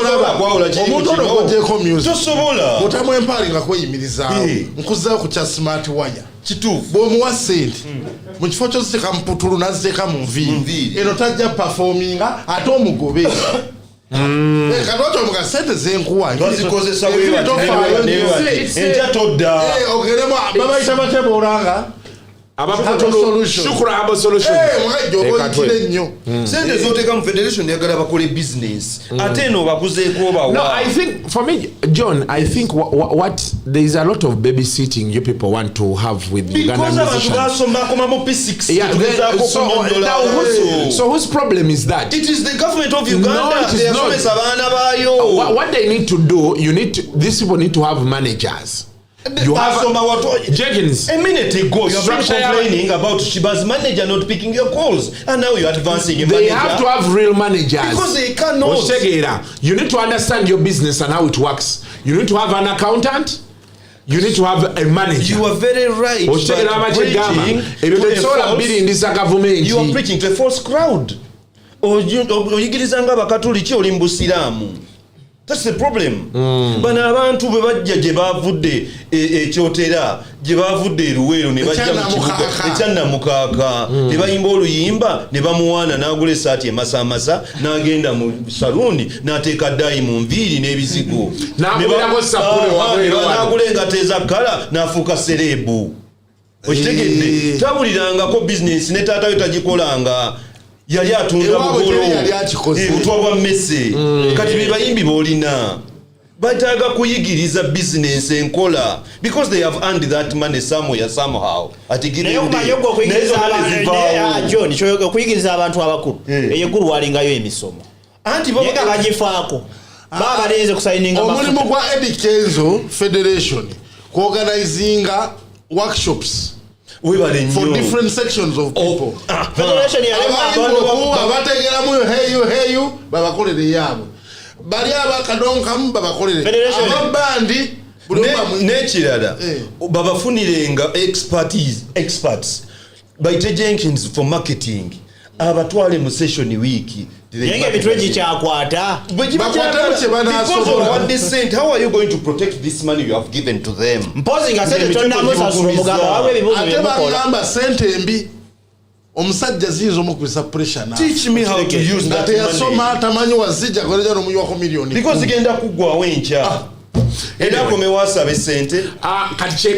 omuntu ono kojeko music tosobola mutamu empali nga kweyimirizaawo nkuzzaawo ku kya smart wire kituufu bw'omuwa sente mu kifo kyoziteeka mu putulu naziteeka mu nviiri eno tajja performinga ate omugobe katotomuga sente zenkuwa bazikozesa entya todda ogeremu babayita bateboolanga Shukra Abo Solution. Send zoteka mu federation yagala bakole business. Ate no bakuzeeko bawa. No, I think for me, John, I think what there is a lot of babysitting you people want to have with Uganda musicians. Yeah, so whose problem is that? It is the government of Uganda. No, it is not. What they need to do, these people need to have managers. You have Jenkins. A minute ago, you have been complaining about Shiba's manager not picking your calls, and now you're advancing a manager. They have to have real managers because they cannot. You need to understand your business and how it works. You need to have an accountant. You need to have a manager. You are very right. You are preaching to a false crowd. That's the problem. Bana abantu bwe bajja gye bavudde ekyotera gye bavudde Luweero ne bajja mu kibuga ekyanna mukaaka ne bayimba oluyimba ne bamuwaana n'agula essaati emasamasa n'agenda mu saluuni n'ateeka ddayi mu nviiri n'ebizigo n'agula engata ezakkala n'afuuka sereebu okitegedde tabulirangako bizinesi ne taata we tagikolanga yali atunda bugolo butwa bwa mmese kati be bayimbi boolina bataaga kuyigiriza business enkola because they have earned that money somewhere somehow John kuyigiriza abantu abakulu eyegulu walingayo emisomo anti nga bagifaako baba lenze kusayininga omulimu gwa Eddie Kenzo Federation kuorganizinga workshops for different sections of people. Federation heyu babakolere yabo bali abakadonkamu babakolere abandi nekirala babafunirenga experts bayite Jenkins for marketing abatwale mu session week yenge bitweji kyakwata because of what they sent. How are you going to protect this money you have given to them? Mposing asete tondamusa sumugaba wawe bibuzo byemukola sente mbi omusajja zizo mukubisa pressure na teach me how to use that money yasoma atamanyi wazija goleja no munywa ko million because igenda kugwa wencha era komewasa besente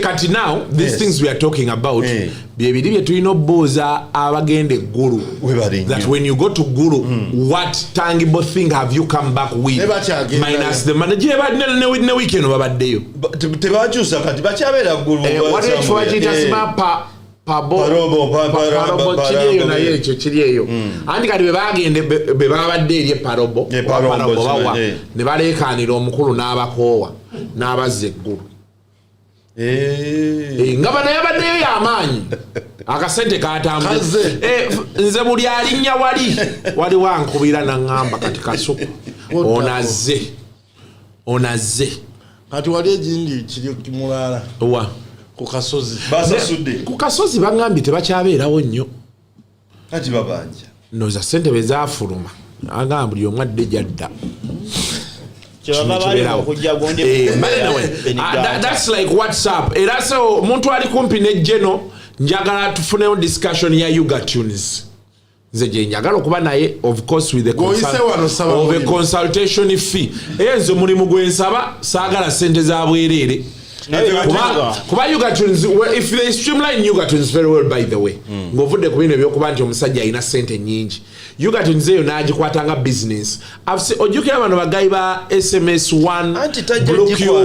kati now these things we are talking about byebiri bye tulino boza abagende guru that when you go to guru what tangible thing have you come back with minus the manager ne weekend babaddeyo tebajusa kati bakyabera guru what is what it has mapa parobo chiriyo na yecho chiriyo andi kati bebagende bebabadde eri parobo bawa ne balekanira omukulu n'abakoowa n'abazze eggulu ngaba naye abaddeyo y'amaanyi akasente katambula nze buli alinnya wali wankubira naŋŋamba kati kasuku onazze kati wali egindi kiri kimulala wa ku kasozi bagambye tebakyabeerawo nnyo kati babanja noza sente bezaafuluma agamba buli omwe adde jadda that's like WhatsApp era so omuntu ali kumpi ne Geno njagala tufuneyo discussion ya Yuga Tunes nze gye njagala okuba naye of course with the consultation fee enzo mulimu gwensaba saagala sente za bwereere kuba Yuga Tunes if they streamline Yuga Tunes very well by the way ng'ovudde ku bino ebyokuba nti omusajja alina sente nnyingi Yuga Tunes eyo n'agikwatanga business ojjukira bano bagayi ba SMS1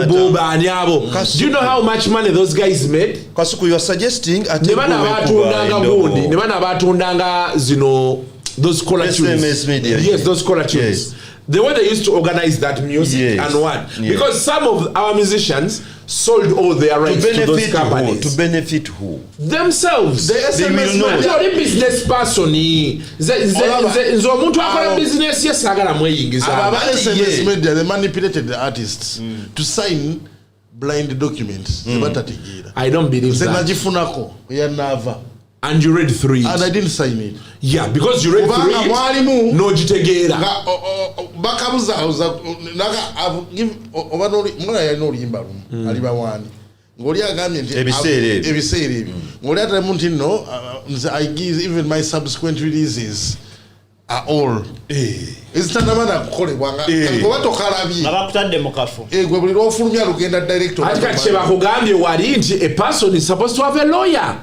Blue baani abo do you know how much money those guys made kasuku you are suggesting ne bana batundanga gundi ne bana batundanga zino those collar tunes. SMS media. Yes, those collar tunes. Yes. The way they used to organize that music Yes. and what? Yes. Because some of our musicians sold all their rights to those companies. To benefit who? Themselves. The SMS man. You're a business person. Nze omuntu akola business yesagala mweyingiza. Aba SMS media, they manipulated the artists to sign blind documents. I don't believe that. Najifunako yanava. And you read through it. And I didn't sign it. Yeah, because you read through it. No jitegeera. Bakabuza naga give obanoli mwana ya no limba aliba wani. Ngoli agambye nti ebiseere ebi. Ngoli ata muntu no I give even my subsequent releases are all. Isitanamana kukolebwanga. Ngoba tokalabye. Nabakutadde mu kafu. Gwe buli lwofulumya lugenda director. Ati kati bakugambye wali nti a person is supposed to have a lawyer.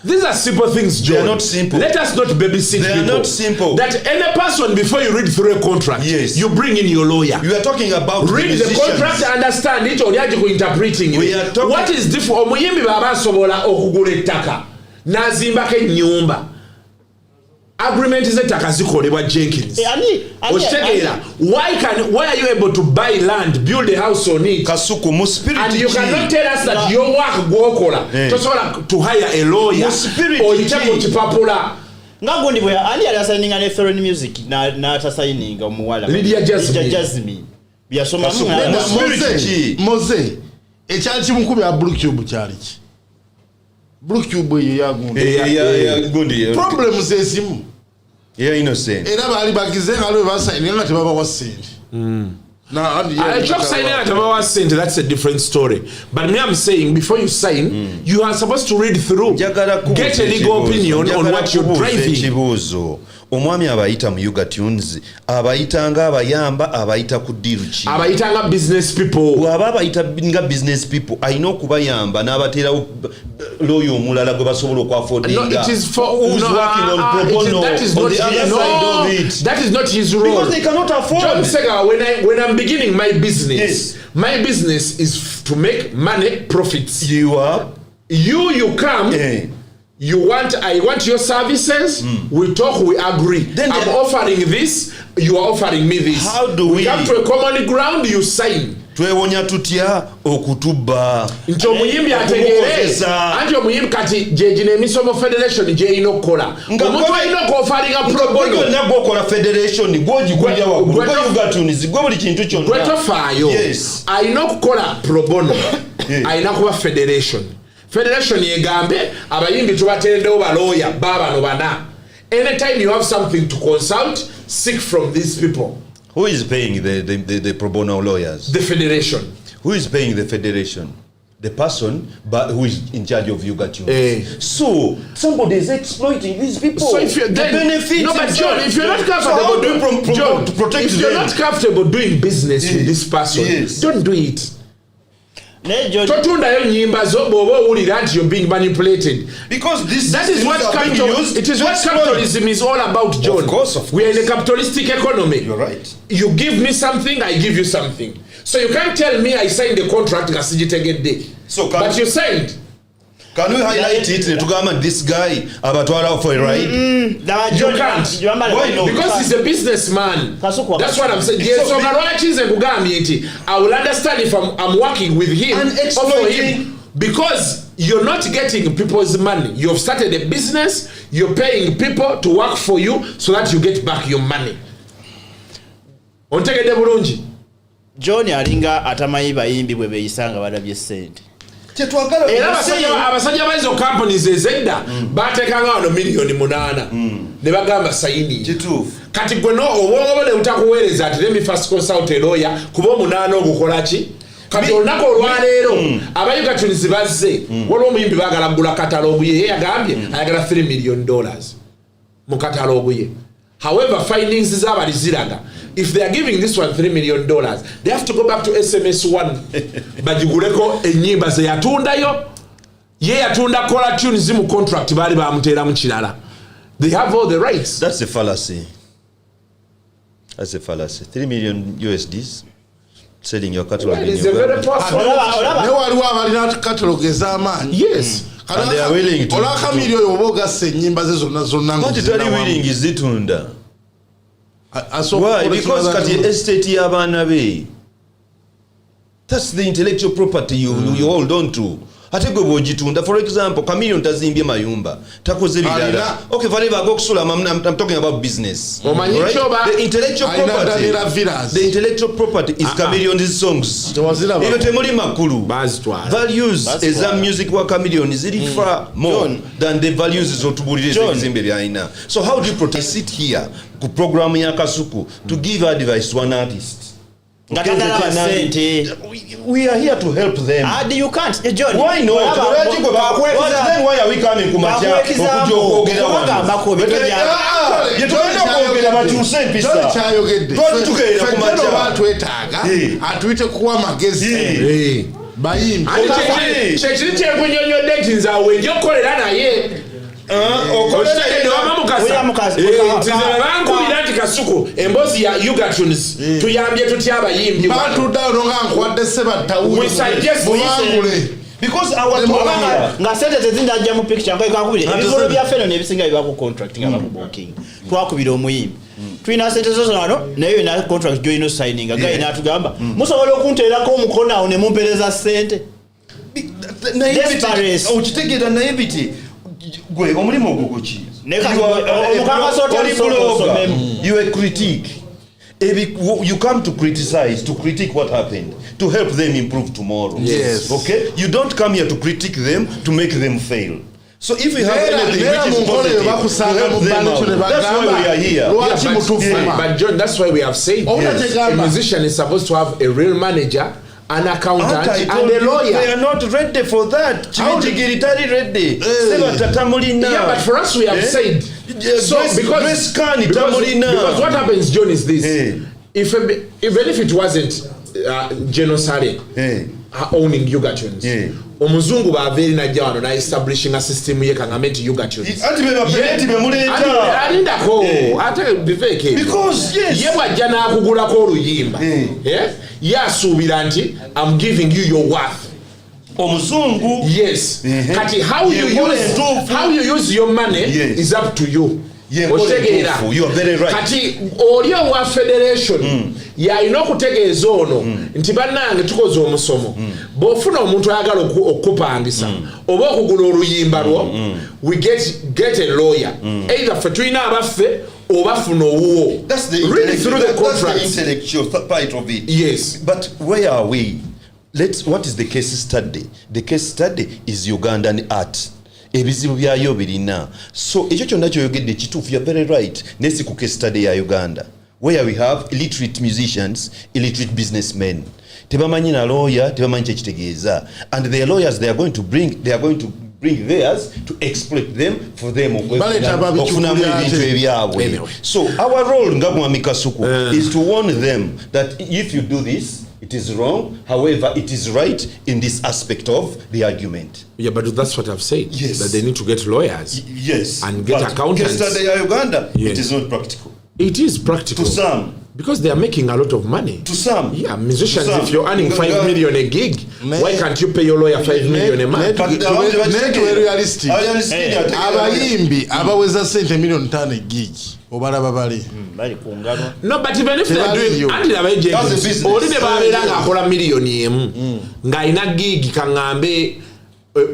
These are simple things, John. They are not simple. Let us not babysit They people. are not simple. That any person, before you read through a contract, yes, you bring in your lawyer. You are talking about read the contract, understand it, or you interpreting we it. Are talking what is different? Omuyimbi baba sobola okugula ettaka nazimbako ennyumba. Agreement is ettaka zikolebwa Jenkins. Otegeera, why are you able to buy land, build a house on it? Kasuku mu spirit. And you cannot tell us that your work gwokola tosobola to hire a lawyer or kitapula. Ngagundi bwe ali asayininga ne foreign music na atasayininga omuwala. Lydia Jasmine. Byasoma Mose ekyali mukube ya Blue Cube kyaliki. Blue Cube ye yagundi. Problem sesimu. Yeah, innocent. Era bali bagize ngalo basayininga tebaba wasente. I just signing at about cent, that's a different story. But me, I'm saying before you sign, you are supposed to read through, get a legal opinion on what you're driving. Omwami abayita mu Yuga Tunes abayitanga abayamba abayita ku deal ki abayitanga business people bwaba abayita nga business people ayina okubayamba n'abatera lawyer omulala gwe basobola okwaffordinga. No, it is for who's working on pro bono that is not that is not his role because they cannot afford. John Segawa, when I'm beginning my business, yes, my business is to make money, profits. You come. I want your services. We talk, we agree. Then I'm offering this, you are offering me this. How do we come to a common ground? You sign. Twewonya tutya okutubba nti omuyimbi ategeere anti omuyimbi kati jejine emisomo federation je inokola omuntu alina okuofaringa pro bono nabwo okola federation gwogigulira waggulu Yugatunizi gwe buli kintu kyonna gwetofaayo alina okukola pro bono alina kuba federation yegambe abayimbi tubateereddewo balooya babano bana. Anytime you have something to consult, seek from these people. Who is paying the pro bono lawyers? The federation. Who is paying the federation? The person who is in charge of Yuga Tunes. So somebody is exploiting these people. So if you're benefit, no, but John, if you're not comfortable not comfortable doing business with this person, don't do it. Totundayo nyimba zo bobo owulira nti you're being manipulated because that is what capitalism is all about, John. Of course. We are in a capitalistic economy. You're right. You give me something, I give you something. So you can't tell me I signed the contract but you signed. Can we highlight it to this guy abatwala for a ride? You can't. Why not? Because he's a businessman. That's what I'm saying. I will understand if I'm working with him and exploiting. Because you're not getting people's money. You've started a business, you're paying people to work for you so that you get back your money. Ontegede bulungi. John alinga atamayi bayimbi bwe beyisanga balabye sente. Era abasajja baizo companies ezedda batekanga wano miliyoni 8 ne bagamba sayini kituufu kati gwe no obwongobole utakuweereza ati let me first consult a lawyer kuba 8 ogukola ki kati olunaku olwaleero abayuga tunizi bazze waliwo omuyimbi baagala kugula katalogu ye yagambye ayagala $3 million mu katalogu ye. However, findings z'abali ziraga if they are giving this one $3 million, they have to go back to SMS1 bagiguleko ennyimba ze yatundayo ye yatunda kola tunes mu contract bali bamuteera mu kirala. They have all the rights. That's a fallacy. 3 million USDs selling your catalog in Uganda. Waliwo abalina catalog ez'amaanyi. Yes. and they are willing to olaka miliyoni oboga se nyimba ze zonna but tali willing zitunda why because kati estate y'abaana be that's the intellectual property you hold on to ate gwe bwogitunda for example Chameleon tazimbye mayumba takoze birala okay valeva agokusula I'm talking about business right? the intellectual property is Chameleon's songs iyo temuli makulu values eza music wa Chameleon ziri far more than the values zotubulire ezimbe byalina so how do you protect sit here ku program ya Kasuku to give advice to an artist? We are here to help them. You can't. John. Why not? Then why are we coming to Macha? Kasuku embozi ya Yugatunes tuyambye tutya abayimbi bantu dano ngankwadde sebatawuli because our nga sente tezindaja mu picture nga ikakubire ebizolo bya feno nebisinga biba ku contracting aba ku booking twakubira omuyimbi twina sente zozo nano nayo ina contract joino signing agaye natugamba musobola okunterako omukono awo ne mumpereza sente ukitegera naivety gwe omulimu ogugoki you a critique. You come to criticize, to critique what happened, to help them improve tomorrow. Yes. Okay? You don't come here to critique them, to make them fail. So if we have anything which is positive, to help them out, that's why we are here. But John, that's why we have said a musician is supposed to have a real manager, an accountant, and a lawyer. They are not ready for that. Yeah, but for us we have said. So because what happens, John, is this: even if it wasn't genocide owning Yugatunes, omuzungu baveri na jano na establishing a system ye kangamenti Yugatunes. Because ye wajana akugula ko oluyimba. Yasubira nti I'm giving you your worth. Omuzungu yes kati how you use your money is up to you. You are very right. Kati oli wa federation ya inokutegeeza ono nti bannange tukoze omusomo bofuna omuntu ayagala okupangisa oba okugula oluyimba lwo we get a lawyer either for twina abaffe oba funa owuwo. That's the intellectual part of it. Yes, but where are we? What is the case study? The case study is Ugandan art. Ebizibu byayo birina. So ekyo kyonna kyoyogedde kituufu, you are very right. Nesi ku case study ya Uganda where we have illiterate musicians, illiterate businessmen. Tebamanyi na lawyer, tebamanyi kyekitegeeza. And their lawyers they are going to bring theirs to exploit them for them okufunamu ebintu ebyabwe. So our role nga Mwami Kasuku is to warn them that if you do this it is wrong, however it is right in this aspect of the argument. Yeah, but that's what I've said. Yes. That they need to get lawyers. Yes. And get accountants. Case study Uganda, yes. It is not practical. It is practical. To some. Because they are making a lot of money. To some. Yeah, musicians, if you're earning 5 million a gig, why can't you pay your lawyer 5 million a month? Net realistic. Abayimbi abaweza sente million 5 gig. Obalaba bali. No, but even if they're doing anti-abaje, oli ne babeera ng'akola miliyoni emu ng'alina gig kangambe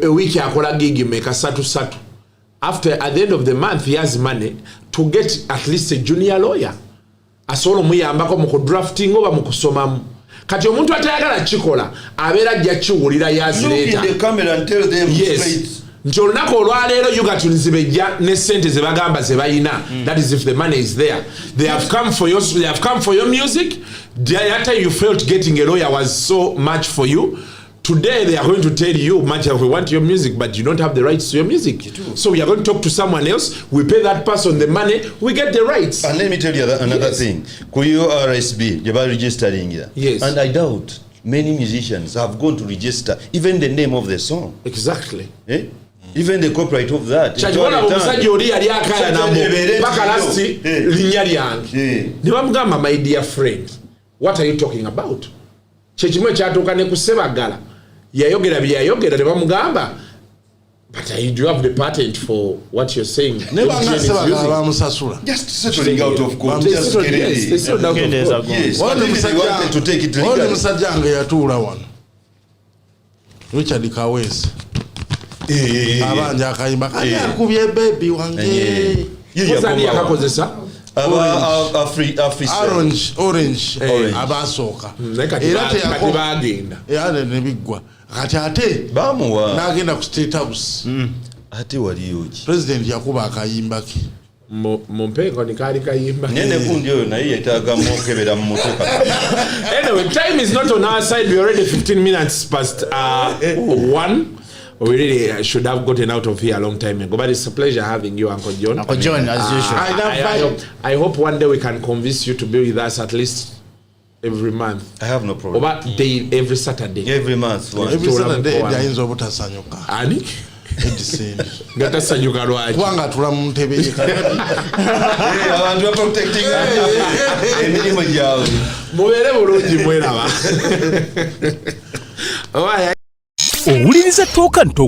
a week akola gig meka 3 after at the end of the month he has money to get at least a junior lawyer asobola omuyambako mu drafting oba mu kusomamu. Kati omuntu atayagala kikola abeera ajja kiwulira yazireta. Look in the camera and tell them straight. Nti olunaku olwaleero Yugatunes bejja ne sente ze bagamba ze bayina. That is if the money is there. They have come for your music. The time you felt getting a lawyer was so much for you. Today they are going to tell you much we want your music, but you don't have the rights to your music. So we are going to talk to someone else. We pay that person the money. We get the rights. And let me tell you another thing. Kuyo RSB, you are registering here. Yes. And I doubt many musicians have gone to register even the name of the song. Exactly. Even the copyright of that. Chajwana omusajja oli yali akaya nambo paka last linya lyange. Ne bamugamba my dear friend, what are you talking about? Kyekimwe kyatuuka ne kusebagala. Yayogera byayogera ne bamugamba But you do have the patent for what you're saying. Never MTN is using. Just settling out of court. They Just settled, get yes, it. they settled out of court. Yes, but if they wanted to take it Wale legally. musajjange yatuula wano Richard Kawesi abanja akayimba kali akubye baby wange Wazani yakakozesa? orange abasooka Kati bagenda. era nebiggwa kati ate bamuwa n'agenda ku State House ate waliyoki president yakuba akayimba ke Mumpengo ni kali kayimba. nene kundi oyo naye yetaaga mukebera mu motoka. Anyway, time is not on our side. We're already 15 minutes past 1. We really should have gotten out of here a long time ago. But it's a pleasure having you, Uncle John. Uncle John, as usual. I hope one day we can convince you to be with us at least every month. I have no problem. Over day, every Saturday. Every month. every Saturday ayinza obutasanyuka Ani? edisendi Gatasanyuka lwaki? kubanga atula mu ntebe ye abantu protecting emirimu gyabwe. Mubeere bulungi mweraba. owuliriza Talk and Talk